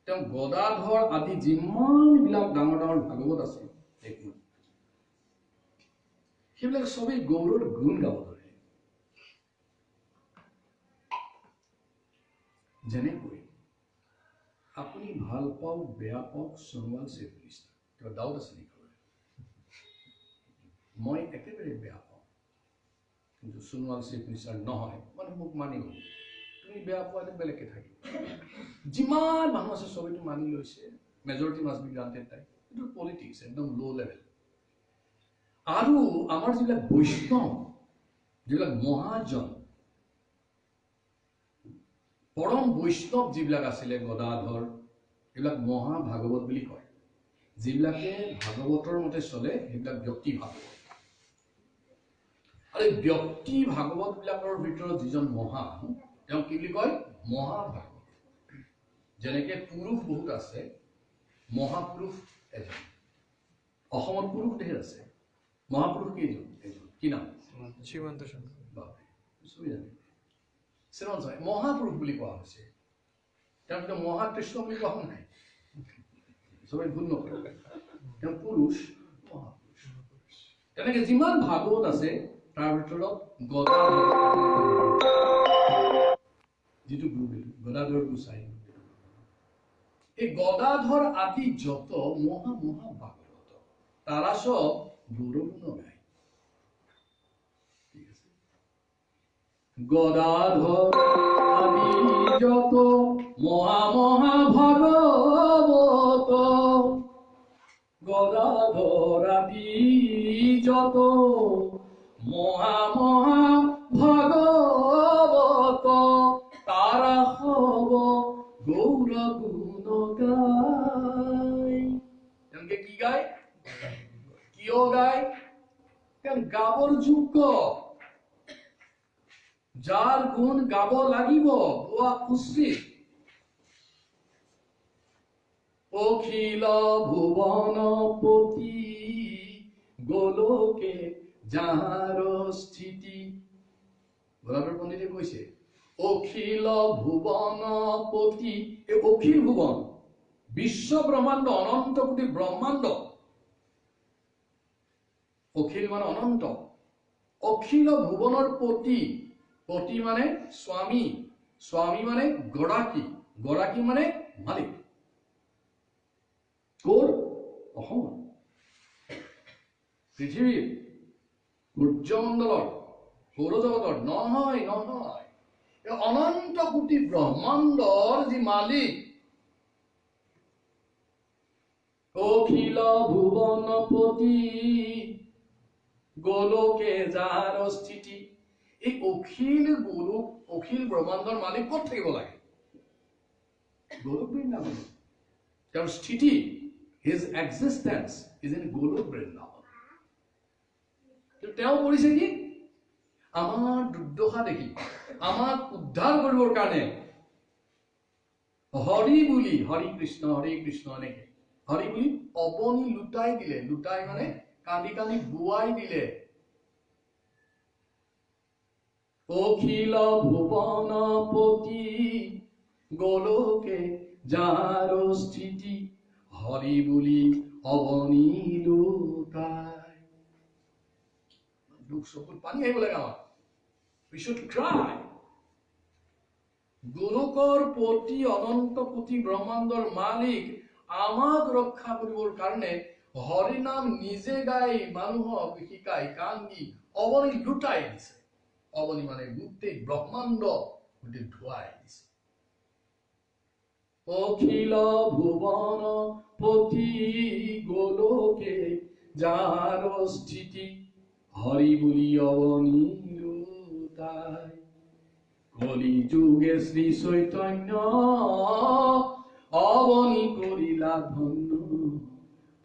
তেওঁ গদাধৰ আদি যিমানবিলাক ডাঙৰ ডাঙৰ ভাগৱত আছে সেইবিলাক সবেই গৌৰৰ গুণ গাব ধৰে যেনেকৈ আপুনি ভাল পাওক বেয়া পাওক সোণোৱাল চেফ মিনিষ্টাৰ কিবা ডাউট আছে নেকি মই একেবাৰে বেয়া পাওঁ কিন্তু সোণোৱাল চেফ মিনিষ্টাৰ নহয় মানে মোক মানি গ'ল তুমি বেয়া পোৱাটো বেলেগকে থাকিব যিমান মানুহ আছে সবেইটো মানি লৈছে মেজৰিটি মাষ্ট বি গ্ৰান্টেড টাইপ এইটো পলিটিক্স একদম ল' লেভেল আৰু আমাৰ যিবিলাক বৈষ্ণৱ যিবিলাক মহাজন পৰম বৈষ্ণৱ যিবিলাক আছিলে গদাধৰ এইবিলাক মহা ভাগৱত বুলি কয় যিবিলাকে ভাগৱতৰ মতে চলে সেইবিলাক ব্যক্তি ভাগৱত আৰু এই ব্যক্তি ভাগৱত বিলাকৰ ভিতৰত যিজন মহা তেওঁ কি বুলি কয় মহাভাগৱত যেনেকৈ পুৰুষ বহুত আছে মহাপুৰুষ এজন অসমত পুৰুষ ঢেৰ আছে মহাপুৰুষ কেইজন কি নাম শ্ৰীমন্ত শংকৰ মহাপুৰুষ বুলি কোৱা হৈছে তেওঁলোকে মহাকৃষ্ণ বুলি কোৱা হোৱা নাই সবাই ভুল নকৰে তেওঁ পুৰুষ মহাপুৰুষ তেনেকে যিমান ভাগৱত আছে তাৰ ভিতৰত গদাধৰ যিটো গদাধৰ গোসাই এই গদাধৰ আদি যত মহাভাগৱত তারা সব গৌরবগুণ গায় ঠিক আছে গদাধর আদি যত মহাভাগবত গদাধর আদি যত মহাভাগবত তারা হব গৌরগুণ গায় এমনকি কি গায় কিয় গায় কারণ গাবর যোগ্য যার গুণ গাব লাগিব গোৱা উচিত অখিল ভুবনপতি গোলকে যাৰ স্থিতি গদাধৰ পণ্ডিতে কৈছে অখিল ভুবনপতি এই অখিল ভুবন বিশ্ব ব্ৰহ্মাণ্ড অনন্ত কোটি ব্ৰহ্মাণ্ড অখিল মানে অনন্ত অখিল ভুবনৰ পতি পতি মানে স্বামী স্বামী মানে গৰাকী গৰাকী মানে মালিক কোৰ অসম পৃথিৱীৰ সূৰ্যমণ্ডলৰ সৌৰজগতৰ নহয় নহয় এই অনন্ত কোটি ব্ৰহ্মাণ্ডৰ যি মালিক অখিল ভুবনপতি গোলকে যাৰ স্থিতি এই অখিল গোলক অখিল ব্ৰহ্মাণ্ডৰ মালিক ক'ত থাকিব লাগে গোলক বৃন্দাবন তেওঁৰ স্থিতি his existence is in গোলক বৃন্দাবন তেওঁ কৰিছে কি আমাৰ দুৰ্দশা দেখি আমাক উদ্ধাৰ কৰিবৰ কাৰণে হৰি বুলি হৰি কৃষ্ণ এনেকে হৰি বুলি অবনি লুটাই দিলে লুটাই মানে কান্দি কান্দি বুৱাই দিলে অখিল ভুবনপতি গোলকে যাৰ স্থিতি হৰি বুলি অবনি লুটাই দুখ চকুত পানী আহিব লাগে আমাৰ we should cry গোলকৰ পতি অনন্ত কোটি ব্ৰহ্মাণ্ডৰ মালিক আমাক ৰক্ষা কৰিবৰ কাৰণে হৰি নাম নিজে গাই মানুহক শিকাই কান্দি অবনি লুটাই দিছে অবনি মানে গোটেই ব্ৰহ্মাণ্ড গোটেই ধুৱাই দিছে অখিল ভুবনপতি গোলকে যাৰ স্থিতি হৰি বুলি অবনি লুটাই কলি যুগে শ্ৰী চৈতন্য অবনি কৰিলা ধন্য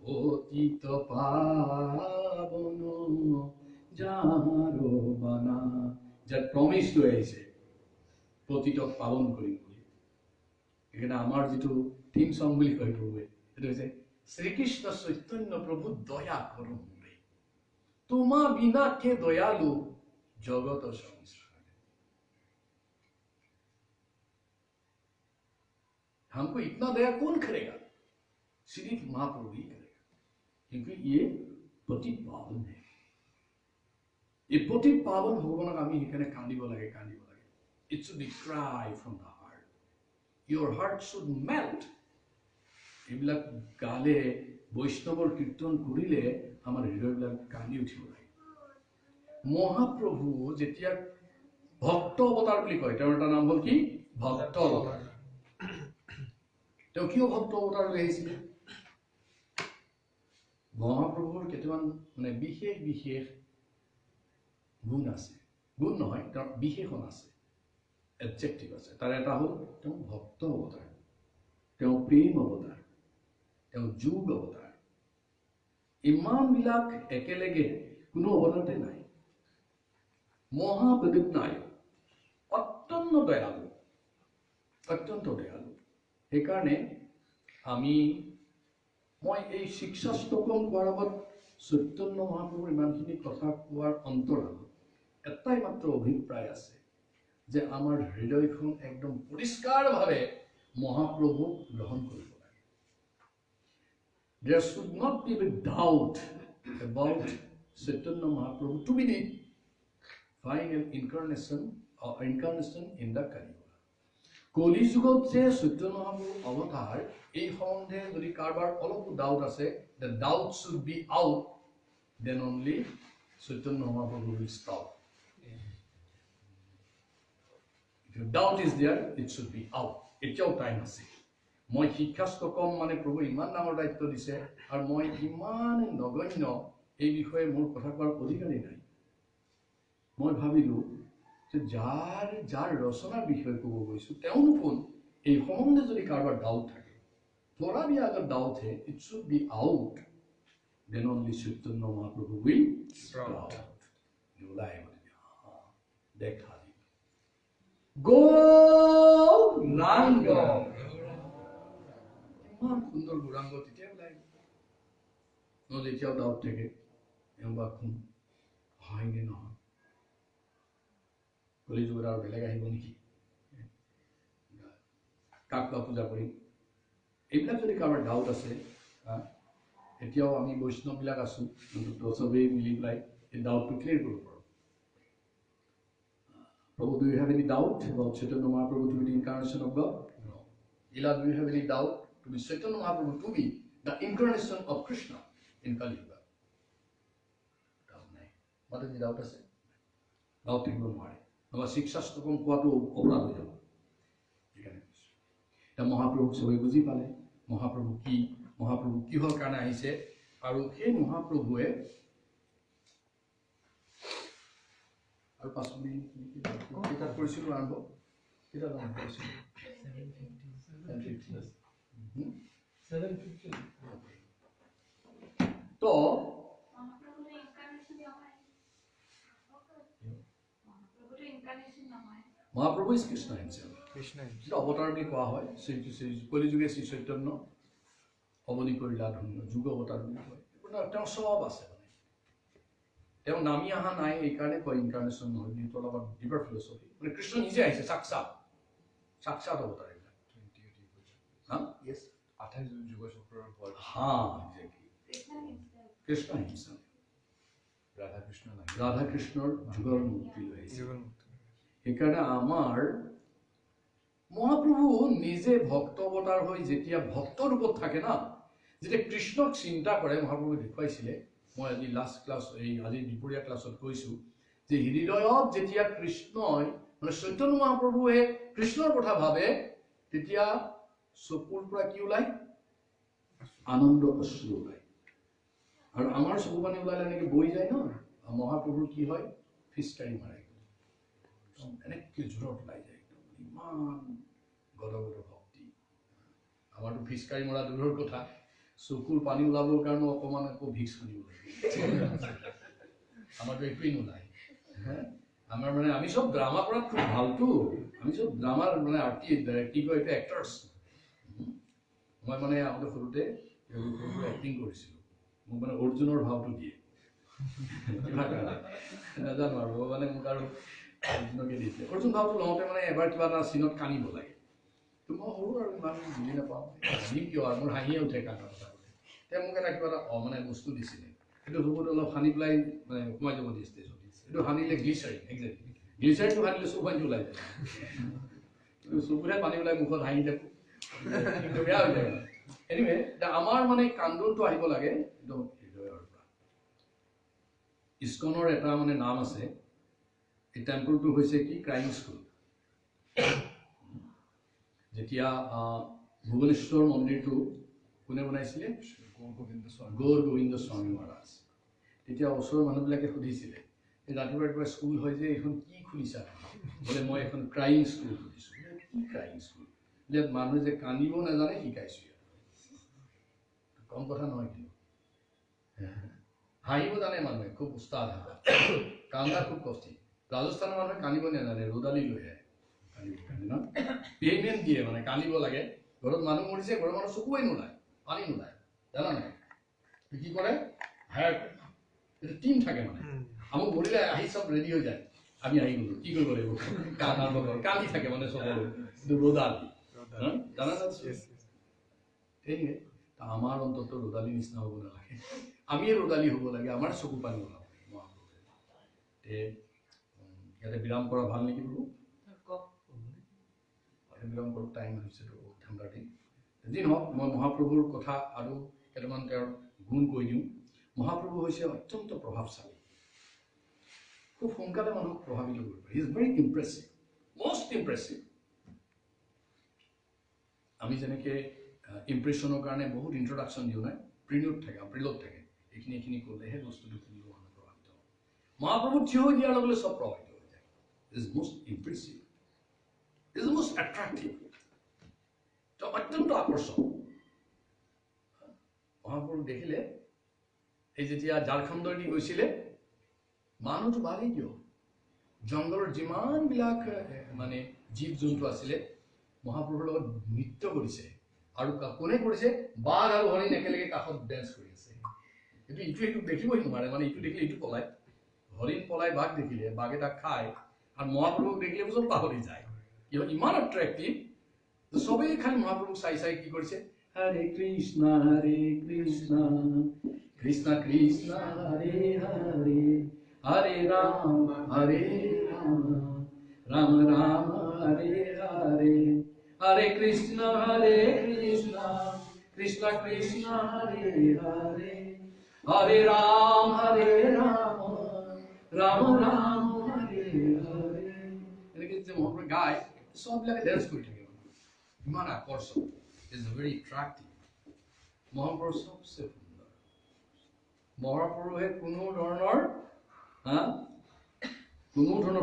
পতিত পাবন যাৰ বানা যাৰ প্ৰমিছ লৈ আহিছে পতিতক পাবন কৰিম বুলি এখানে আমাৰ যিটো থিম সং বুলি কয় প্ৰভুৱে সেইটো হৈছে শ্ৰীকৃষ্ণ চৈতন্য প্ৰভু দয়া কৰম রে তোমা বিনা কে দয়ালু জগত সংসার हमको इतना दया कौन करेगा सिर्फ महाप्रभु ही करेगा क्योंकि ये पतित पावन है ये पतित पावन भगवानक आमी हेकाने कांदिब लागे it should be cry from the heart your heart should melt এইবিলাক গালে বৈষ্ণৱৰ কীৰ্তন কৰিলে আমাৰ হৃদয়বিলাক কান্দি উঠিব লাগে মহাপ্ৰভু যেতিয়া ভক্ত অৱতাৰ বুলি কয় তেওঁৰ এটা নাম হ'ল কি ভক্ত অৱতাৰ তেওঁ কিয় ভক্ত অৱতাৰ লৈ আহিছিলে মহাপ্ৰভুৰ কেইটামান মানে বিশেষ গুণ আছে গুণ নহয় তেওঁৰ বিশেষণ আছে এডজেক্টিভ আছে তাৰ এটা হ'ল তেওঁ ভক্ত অৱতাৰ তেওঁ প্ৰেম অৱতাৰ তেওঁ যোগ অৱতাৰ ইমানবিলাক একেলগে কোনো অৱতাৰতে নাই মহাবিদ্যায় অত্যন্ত দয়ালু সেইকাৰণে আমি মই এই শিক্ষাষ্টকম কোৱাৰ আগত চৈতন্য মহাপ্ৰভুৰ ইমানখিনি কথা কোৱাৰ অন্তৰালত এটাই মাত্ৰ অভিপ্ৰায় আছে যে আমাৰ হৃদয়খন একদম পৰিষ্কাৰভাৱে মহাপ্ৰভুক গ্ৰহণ কৰিব লাগে। There should not be a doubt about Chaitanya Mahaprabhu to be the final incarnation in the Kali Yuga. কলি যুগত যে চৈতন্য মহাপ্ৰভুৰ অৱতাৰ এই সম্বন্ধে যদি কাৰোবাৰ অলপো ডাউট আছে, the doubt should be out, then only Chaitanya Mahaprabhu will stop. If your doubt is there, it should be out. এতিয়াও টাইম আছে। মই শিক্ষাষ্টকম মানে প্ৰভু ইমান ডাঙৰ দায়িত্ব দিছে আৰু মই ইমান নগণ্য এই বিষয়ে মোৰ কথা কোৱাৰ অধিকাৰী নাই। মই ভাবিলোঁ যে যাৰ ৰচনাৰ বিষয়ে ক'ব গৈছোঁ তেওঁনো কোন, এই সম্বন্ধে যদি কাৰোবাৰ ডাউট থাকে, थोड़ा भी अगर डाउट है, it should be out, then only Chaitanya Mahaprabhu will start. ওলাই দেখা গৌরাঙ্গ, ইমান সুন্দৰ গৌৰাঙ্গ তেতিয়া ওলাই নহ'লে এতিয়াও ডাউট থাকে এবাৰ কোন হয় নে নহয়, কলি যুগত আৰু বেলেগ আহিব নেকি, কাক বা পূজা কৰিম, এইবিলাক যদি কাৰোবাৰ ডাউট আছে, এতিয়াও আমি বৈষ্ণৱবিলাক আছোঁ, কিন্তু চবেই মিলি পেলাই এই ডাউটটো ক্লিয়াৰ কৰিব পাৰোঁ। Prabhu, do you have any doubt about Chaitanya Mahaprabhu to be the incarnation of God? No. Ila, do you have any doubt to be Chaitanya Mahaprabhu to be the incarnation of Krishna in Kali Yuga? Doubt nahi. What is the doubt আছে? Doubt থাকিব নোৱাৰে। আমাৰ শিক্ষাষ্টকম কোৱাটো অপৰাধ হৈ যাব। সেইকাৰণে কৈছোঁ। এতিয়া মহাপ্ৰভুক চবেই বুজি পালে মহাপ্ৰভু কি, মহাপ্ৰভু কিহৰ কাৰণে আহিছে, আৰু সেই মহাপ্ৰভুৱে আৰু 5 মিনিট কিতাপ কৰিছিলোঁ আৰম্ভ, কিতাপ আৰম্ভ কৰিছিলোঁ 750 তো মহাপ্ৰভু ইজ কৃষ্ণ হিমসেল্ফ। অৱতাৰ বুলি কোৱা হয়, কলিযুগে শ্ৰী চৈতন্য অৱনী কৰিলা ধন্য যুগ অৱতাৰ বুলি কয়। তেওঁৰ স্বভাৱ আছে, মানে তেওঁ নামি অহা নাই, এইকাৰণে কয় ইনকাৰ্নেশ্যন নহয়, যিটো অলপ ডিপাৰ ফিলচফি, মানে কৃষ্ণ নিজে আহিছে, সাক্ষাৎ অৱতাৰ এইবিলাক। কৃষ্ণ হিমসেল্ফ ৰাধা কৃষ্ণৰ যুগৰ মুক্তি লৈ আহিছে। সেইকাৰণে আমাৰ মহাপ্ৰভু নিজে ভক্ত অৱতাৰ হৈ যেতিয়া ভক্ত ৰূপত থাকে না, যেতিয়া কৃষ্ণক চিন্তা কৰে, মহাপ্ৰভুৱে দেখুৱাইছিলে, মই আজি লাষ্ট ক্লাছ আজি দুপৰীয়া ক্লাছত কৈছোঁ যে হৃদয়ত যেতিয়া কৃষ্ণই মানে চৈতন্য মহাপ্ৰভুৱে কৃষ্ণৰ কথা ভাবে, তেতিয়া চকুৰ পৰা কি ওলাই? আনন্দ অশ্ৰু ওলাই। আৰু আমাৰ চকু পানী ওলালে এনেকৈ বৈ যায় ন, মহাপ্ৰভুৰ কি হয়? ফিচকাৰি মাৰে, এনেকৈ জোৰত ওলাই যায়, একদম ইমান গদগদ ভক্তি। আমাৰতো ফিচকাৰি মৰা দূৰৰ কথা, চকুৰ পানী ওলাবৰ কাৰণে অকণমান আকৌ ভিক্স সানিব লাগে, আমাৰতো একোৱেই নোলায়। আমাৰ মানে আমি চব ড্ৰামা কৰাত খুব ভালতো, আমি চব ড্ৰামাৰ মানে কি কয় এইটো এক্টাৰ্ছ। মই মানে আগতে সৰুতে এক্টিং কৰিছিলোঁ, মোক মানে অৰ্জুনৰ ভাৱটো দিয়ে, নাজানো আৰু ভগৱানে মোক আৰু অৰ্জুনকে দিছে। অৰ্জুন ভাৱটো লওঁতে মানে এবাৰ কিবা এটা চিনত কান্দিব লাগে, তো মই সৰু আৰু ইমান বুজি নাপাওঁ, কান্দিম কিয় আৰু মোৰ হাঁহিয়ে উঠে কান্দা কথা ক'লে। তেওঁ মোক এটা কিবা এটা মানে বস্তু দিছিলে, সেইটো চকুত অলপ সানি পেলাই মানে সোমাই যাব দিয়ে ষ্টেজত। এইটো সানিলে গ্লিচাৰিন, একজেক্টলি গ্লিচাৰিনটো সানিলে চকু পানী ওলাই যায়, কিন্তু চকুৰে পানী ওলাই মুখত হাঁহি থাকোঁ, বেয়া হৈ যায়। এনিৱে আমাৰ মানে কান্দোনটো আহিব লাগে একদম হৃদয়ৰ পৰা। ইস্কনৰ এটা মানে নাম আছে, এই টেম্পলটো হৈছে কি? Crime school. যেতিয়া ভুৱনেশ্বৰ মন্দিৰটো কোনে বনাইছিলে? গৌৰ গোবিন্দ স্বামী মহাৰাজ। তেতিয়া ওচৰৰ মানুহবিলাকে সুধিছিলে, এই ৰাতিপুৱা স্কুল হয় যে এইখন কি খুলিছা? বোলে মই এখন ক্ৰাইম স্কুল খুলিছোঁ। কি ক্ৰাইম স্কুল? যে মানুহে যে কান্দিব নাজানে শিকাইছোঁ। কম কথা নহয়, কিন্তু হাঁহিব জানে মানুহে, খুব উস্তাদ, কান্দা খুব কষ্টি। ৰাজস্থানৰ মানুহে কান্দিব নাজানে, ৰ'দালি লৈ আহে কান্দিবৰ কাৰণে ন, পেইনমেণ্ট দিয়ে, মানে কান্দিব লাগে। ঘৰত মানুহ মৰিছে, ঘৰৰ মানুহ চকুৱে নোলায়, পানী নোলায়, জানা নাই কি কৰে হায়াৰ কৰে এটা টিম থাকে মানে আমাক বলিলে আহি চব ৰেডি হৈ যায় আমি আহি গ'লো কি কৰিব লাগিব কাম আৰম্ভ কৰোঁ কান্দি থাকে মানে সকলো ৰ'দালি জানা না সেয়ে আমাৰ অন্তত ৰ'দালি নিচিনা হ'ব নালাগে আমিয়ে ৰ'দালি হ'ব লাগে আমাৰ চকু পানী ওলাব ইয়াতে বিৰাম কৰা ভাল নেকি বোলো বিৰাম কৰোঁ টাইম হৈছেতো ঠাণ্ডাৰ দিন যি নহওক মই মহাপ্ৰভুৰ কথা আৰু কেইটামান তেওঁৰ গুণ কৈ দিওঁ মহাপ্ৰভু হৈছে অত্যন্ত প্ৰভাৱশালী খুব সোনকালে মানুহক প্ৰভাৱিত কৰিব পাৰে হি ইজ ভেৰি ইম্প্ৰেছিভ মষ্ট ইম্প্ৰেছিভ আমি যেনেকৈ ইম্প্ৰেশ্যনৰ কাৰণে বহুত ইণ্ট্ৰডাকশ্যন দিওঁ নাই প্ৰিণ্টত থাকে প্ৰিলত থাকে এইখিনি ক'লেহে বস্তুটো শুনিব মানুহ প্ৰভাৱিত হয় মহাপ্ৰভু থিয় হৈ দিয়াৰ লগে লগে চব প্ৰভাৱিত হৈ যায় is most impressive is most attractive অত্যন্ত আকৰ্ষক মহাপ্ৰভুক দেখিলে এই যেতিয়া ঝাৰখণ্ডৰ দি গৈছিলে মানুহটো ভালেই কিয় জংঘলৰ যিমানবিলাক মানে জীৱ জন্তু আছিলে মহাপ্ৰভুৰ লগত নৃত্য কৰিছে আৰু কোনে কৰিছে বাঘ আৰু হৰিণ একেলগে কাষত ডেন্স কৰি আছে কিন্তু ইটো দেখিবই নোৱাৰে মানে ইটো দেখিলে ইটো পলায় হৰিণ পলাই বাঘ দেখিলে বাঘে তাক খায় আৰু মহাপ্ৰভুক দেখিলে চব পাহৰি যায় ইমান এট্ৰেক্টিভ সবেই খালি মহাপ্ৰভুক চাই চাই কি কৰিছে হৰে কৃষ্ণ কৃষ্ণ কৃষ্ণ হৰে হৰে হৰে ৰাম ৰাম ৰাম হৰে হৰে হৰে কৃষ্ণ কৃষ্ণ কৃষ্ণ হৰে হৰে হৰে ৰাম ৰাম ৰাম হৰে হৰে এনেকৈ যে মহাপ্ৰভু গায় সববিলাকে ডেন্স কৰি থাকে ইমান আকৰ্ষক ইজ ভেৰি এট্ৰেক্টিভ মহাপ্ৰভু সবচে সুন্দৰ মহাপ্ৰভুৱে কোনো ধৰণৰ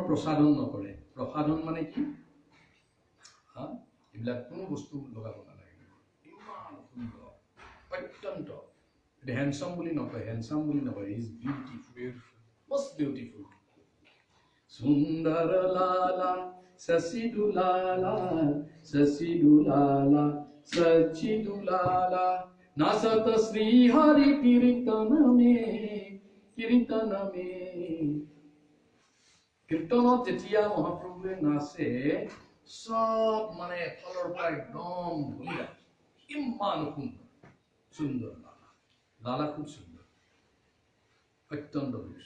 প্ৰসাধন নকৰে প্ৰসাধন মানে কি এইবিলাক কোনো বস্তু লগাব নালাগে ইমান সুন্দৰ অত্যন্ত হেণ্ডচাম বুলি নকয় ইজ বিউটিফুল মষ্ট বিউটিফুল সুন্দৰ লালা শশী দুলালা সচি দুলালা নাচত শ্ৰী হৰি কীৰ্তন মে কীৰ্তনত যেতিয়া মহাপ্ৰভুৱে নাচে সব মানে এফালৰ পৰা একদম ধুলি যায় ইমান সুন্দৰ লালা খুব সুন্দৰ অত্যন্ত সুন্দৰ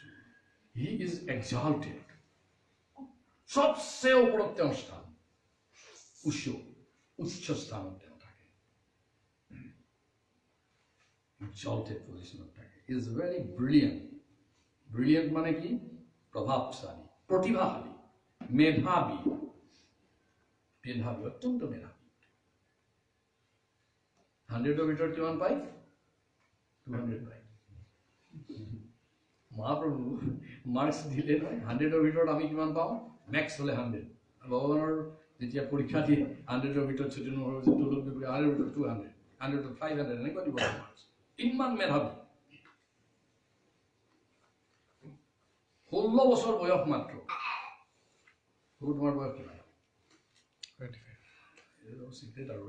হি ইজ এক্সাল্টেড সবচেয়ে ওপৰত তেওঁৰ স্থান উচ্চ স্থানত তেওঁ থাকে exalted positionত থাকে is very brilliant মানে কি প্ৰভাৱশালী প্ৰতিভাশালী মেধাৱী অত্যন্ত মেধাৱী 100ৰ ভিতৰত কিমান পায় 200 পায় মহাপ্ৰভু মাৰ্কছ দিলে নহয় 100ৰ ভিতৰত আমি কিমান পাওঁ মেক্স হলে 100 ভগৱানৰ যেতিয়া পৰীক্ষা দিয়ে 100ৰ ভিতৰত ছুটি নহ'ব যে 100ৰ ভিতৰত 200 100ত 500 এনেকুৱা দিব মাৰ্কছ ইমান মেধাৱী 16 বছৰ বয়স মাত্ৰ তোমাৰ বয়স কিমান 25 চিক্ৰেট আৰু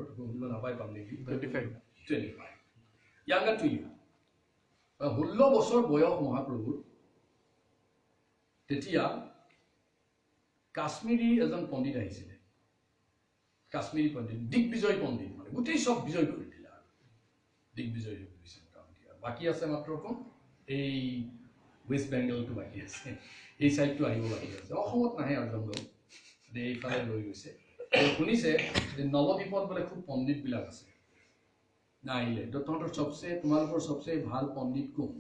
নাপাই পাম নেকি 25 younger to you 16 বছৰ বয়স মহাপ্ৰভুৰ তেতিয়া কাশ্মীৰী এজন পণ্ডিত আহিছিলে কাশ্মীৰী পণ্ডিত দিগ্বিজয় পণ্ডিত মানে গোটেই সব বিজয় কৰি দিলে আৰু দিগ্বিজয় হৈ গৈছে মোটামুটি বাকী আছে মাত্ৰ কোন এই ৱেষ্ট বেংগলটো বাকী আছে এই চাইডটো আহিব বাকী আছে অসমত নাহে আৰু জংঘল এইফালে লৈ গৈছে শুনিছে যে নৱদ্বীপত বোলে খুব পণ্ডিতবিলাক আছে নাহিলে তহঁতৰ তোমালোকৰ সবচে ভাল পণ্ডিত কোন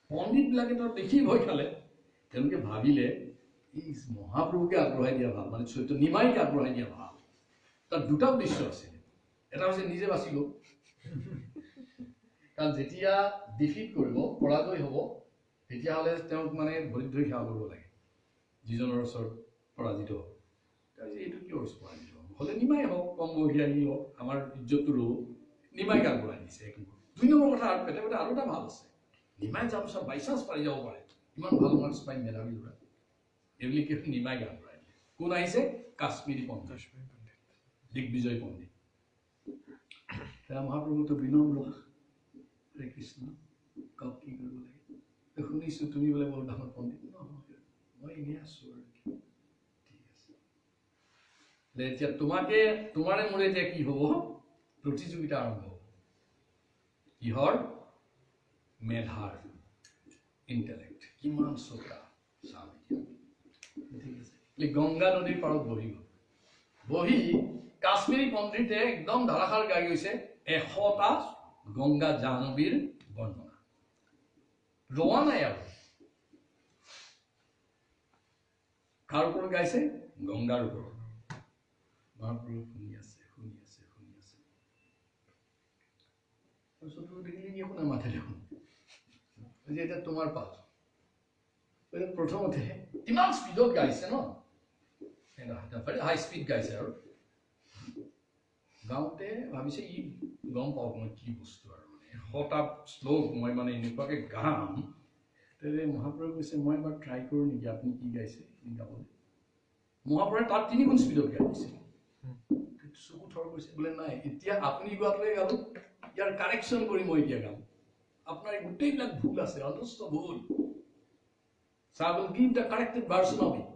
পণ্ডিতবিলাকে তো দেখি ভয় খালে তেওঁলোকে ভাবিলে এই মহাপ্ৰভুকে আগবঢ়াই দিয়া ভাল মানে চৈত্য নিমাইকে আগবঢ়াই দিয়া ভাল তাৰ দুটা উদ্দেশ্য আছিল এটা হৈছে নিজে বাচি গ'ল কাৰণ যেতিয়া ডিফিট কৰিব পৰাজয় হ'ব তেতিয়াহ'লে তেওঁক মানে ভৰিত ধৰি সেৱা কৰিব লাগে যিজনৰ ওচৰত পৰাজিত হ'ব তাৰপিছত এইটো কিয় পৰাজিত হ'ব হ'লে নিমাই হওক কম বহিয়াহি হওক আমাৰ ইজ্জতটো ৰ'ব নিমাইক আগবঢ়াই দিছে এক নম্বৰ 2 নম্বৰ কথা আৰু পেটে আৰু এটা ভাল আছে নিমাই যাব চব বাইচান্স পাৰি যাব পাৰে ইমান ভাল মাৰ্কছ পাই মেধাৱী ল'ৰা এইবুলি কি নিমাইক আগবঢ়াই দিয়ে কোন আহিছে কাশ্মীৰী পণ্ডিত দিগ্বিজয় পণ্ডিত মহাপ্ৰভুটো বিনম্ৰ হৰে কৃষ্ণ কওক কি কৰিব লাগে শুনিছোঁ তুমি বোলে বৰ ডাঙৰ পণ্ডিত নহয় মই এনেই আছোঁ আৰু ঠিক আছে এতিয়া তোমাৰে মোৰে এতিয়া কি হ'ব প্ৰতিযোগিতা আৰম্ভ হ'ব কিহৰ মেধাৰ ইণ্টেলেক্ট কিমান চোকা চাম ঠিক আছে গংগা নদীৰ পাৰত বহি কাশ্মীৰী পণ্ডিতে একদম ধাৰাসাৰ গাই গৈছে 100টা গংগা জাহ্নবীৰ বৰ্ণনা ৰোৱা নাই আৰু কাৰ ওপৰত গাইছে গংগাৰ ওপৰত মহাপ্ৰভু শুনি আছে তাৰপিছত দেখিলে আপোনাৰ মাথা দেখোন যে এতিয়া তোমাৰ পাল প্ৰথমতে ইমান স্পীডত গাইছে ন হাই স্পীড গাইছে আৰু গাওঁতে ভাবিছে ই গম পাওক মই কি বস্তু আৰু মানে 100টা শ্লোক মই মানে এনেকুৱাকে গাম তেনে মহাপ্ৰভু কৈছে মই এবাৰ ট্ৰাই কৰোঁ নেকি আপুনি কি গাইছে গাবলৈ মহাপ্ৰভুৱে তাত 3 গুণ স্পীডত গাই দিছে চকু থৰ কৰিছে বোলে নাই এতিয়া আপুনি গোৱাটোৱে গালো ইয়াৰ কাৰেকশ্যন কৰি মই এতিয়া গাম আপোনাৰ গোটেইবিলাক ভুল আছে অজস্ৰ ভুল So I will give the corrected version of it.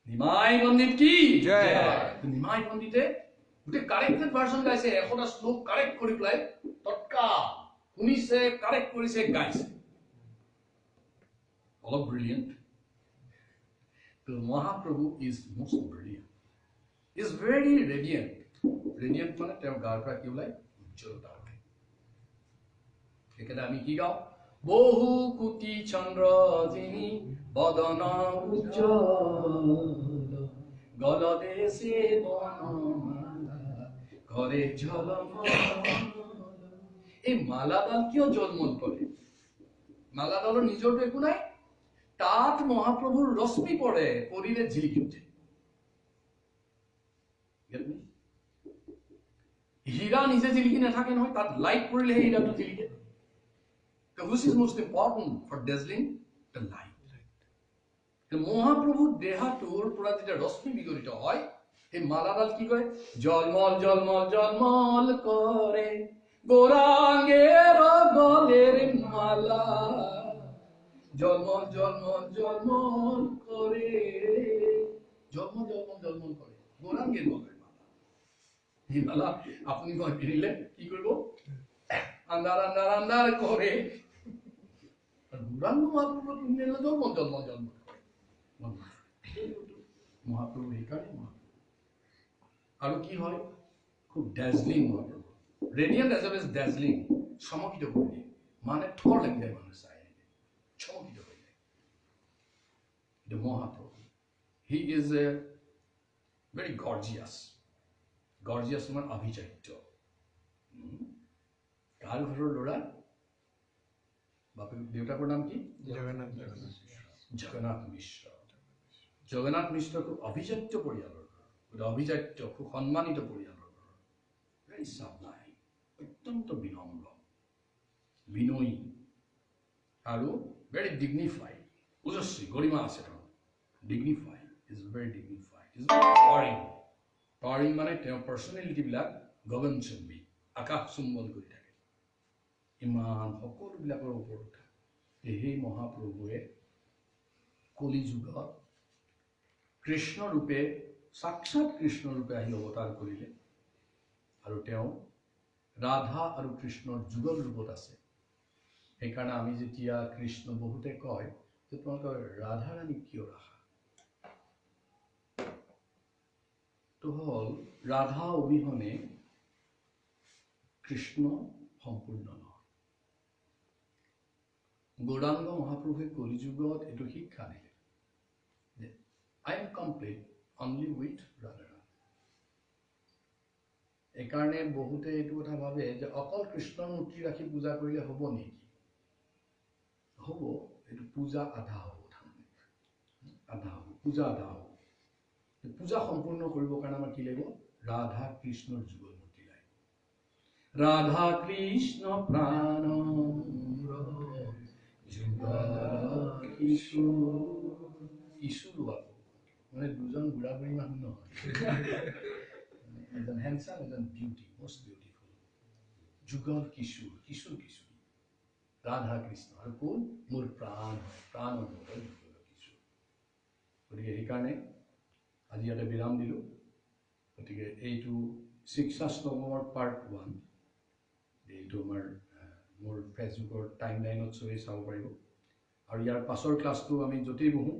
Nimai পণ্ডিত কি জয় নিমাই পণ্ডিতে গোটেই কাৰেক্টেড ভাৰ্সন গাইছে 100টা শ্লোক কাৰেক্ট কৰি পেলাই তৎকাল শুনিছে কাৰেক্ট কৰিছে গাইছে অলপ ব্ৰিলিয়েণ্ট তো Mahaprabhu is most brilliant is very radiant radiant মানে তেওঁৰ গাৰ পৰা কি ওলাই উজ্জ্বলতা ওলাই সেইকাৰণে আমি কি গাওঁ বহু কোটি চন্দ্র যিনি বদন উজ্জ্বল গলদেশে বনমালা ঘরে ঝলমল এই মালাডাল কিয় জলমল করে মালাডালৰ নিজৰটো একো নাই তাত মহাপ্ৰভুৰ ৰশ্মি পৰে পৰিলে ঝিলিকি উঠে হীৰা নিজে ঝিলিকি নাথাকে নহয় তাত light পৰিলেহে হীৰাটো ঝিলিকে So which is most important for dazzling? The light. The Mahaprabhu dehatur pura jeta rosmi bigorito hoy ei maladal ki kore jolmol jolmol jolmol kore goranger goler mala jolmol jolmol jolmol kore jolmol jolmol jolmol kore goranger goler mala ei mala apni koi pirile ki korbo andar andar andar kore মহাপ্ৰভু সেইকাৰণে আৰু কি হয় খুব dazzling মহাপ্ৰভু radiant as well as dazzling চমকিত কৰি দিয়ে মানে থৰ লাগি যায় মানুহ চাই চমকিত হৈ যায় Mahaprabhu he is a very gorgeous মানে আভিজাত্য কাৰ ঘৰৰ ল'ৰা দেউতাকৰ নাম কি জগন্নাথ মিশ্ৰ খুব অভিজাত্য পৰিয়ালৰ অভিজাত্য খুব সন্মানিত পৰিয়ালৰ ভেৰি সাবলাইম অত্যন্ত বিনম্ৰ বিনয়ী আৰু ভেৰি ডিগনিফাইড ওজস্বী গৰিমা আছে তেওঁ dignified is very dignified is towering মানে তেওঁৰ পাৰ্চনেলিটিবিলাক গগনচুম্বী আকাশ চুম্বন কৰি থাকে ইমান সকলোবিলাকৰ ওপৰত সেই মহাপ্ৰভুৱে কলি যুগত কৃষ্ণ ৰূপে সাক্ষাৎ কৃষ্ণ ৰূপে আহি অৱতাৰ কৰিলে আৰু তেওঁ ৰাধা আৰু কৃষ্ণৰ যুগল ৰূপত আছে সেইকাৰণে আমি যেতিয়া কৃষ্ণ বহুতে কয় যে তোমালোকৰ ৰাধা ৰাণী কিয় ৰাখা তো হ'ল ৰাধা অবিহনে কৃষ্ণ সম্পূৰ্ণ নহয় গৌৰাংগ মহাপ্ৰভুৱে কলিযুগত এইটো শিক্ষা দিলে যে I am complete only with Radha Rani এইকাৰণে বহুতে এইটো কথা ভাবে যে অকল কৃষ্ণৰ মূৰ্তি ৰাখি পূজা কৰিলে হ'ব নেকি হ'ব এইটো পূজা আধা হ'ব পূজা আধা হ'ব পূজা সম্পূৰ্ণ কৰিবৰ কাৰণে আমাৰ কি লাগিব ৰাধা কৃষ্ণৰ যুগল মূৰ্তি লাগিব ৰাধা কৃষ্ণ প্ৰাণ ইছুৰ মানে দুজন বুঢ়া বুঢ়ী মানুহ নহয় এজন হেণ্ডচাম এজন বিউটি মষ্ট বিউটিফুল যুগল কিশোৰ কিশোৰী ৰাধা কৃষ্ণ আৰু কোন মোৰ প্ৰাণ হয় প্ৰাণ অনুভৱ যুগল কিশোৰ গতিকে সেইকাৰণে আজি ইয়াতে বিৰাম দিলোঁ গতিকে এইটো শিক্ষাশ্ৰমৰ পাৰ্ট 1 এইটো আমাৰ মোৰ ফেচবুকৰ টাইম লাইনত চবেই চাব পাৰিব আৰু ইয়াৰ পাছৰ ক্লাছটো আমি য'তেই বহোঁ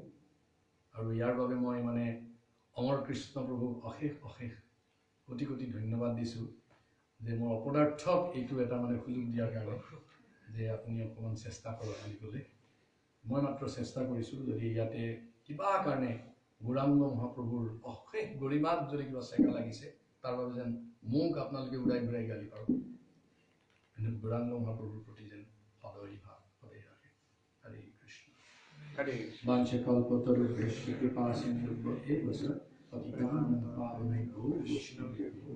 আৰু ইয়াৰ বাবে মই মানে অমৰ কৃষ্ণ প্ৰভুক অশেষ অশেষ কোটি কোটি ধন্যবাদ দিছোঁ যে মোৰ অপদাৰ্থক এইটো এটা মানে সুযোগ দিয়াৰ কাৰণে যে আপুনি অকণমান চেষ্টা কৰক বুলি ক'লে মই মাত্ৰ চেষ্টা কৰিছোঁ যদি ইয়াতে কিবা কাৰণে গৌৰাংগ মহাপ্ৰভুৰ অশেষ গৰিমাত যদি কিবা চেকা লাগিছে তাৰ বাবে যেন মোক আপোনালোকে উৰাই ঘূৰাই গালি পাৰক কিন্তু গৌৰাংগ মহাপ্ৰভুৰ প্ৰতি যেন সদয় ভাৱ সদায় ৰাখে হৰে কৃষ্ণ বাঞ্ছে কল্পতৰুভ্যশ্চ কৃপা সিন্ধুভ্য এব চ পতিতানাং পাবনেভ্যো বৈষ্ণবেভ্যো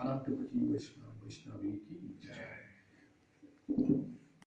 অনন্তকোটি বৈষ্ণৱ বৈষ্ণৱী কি জয়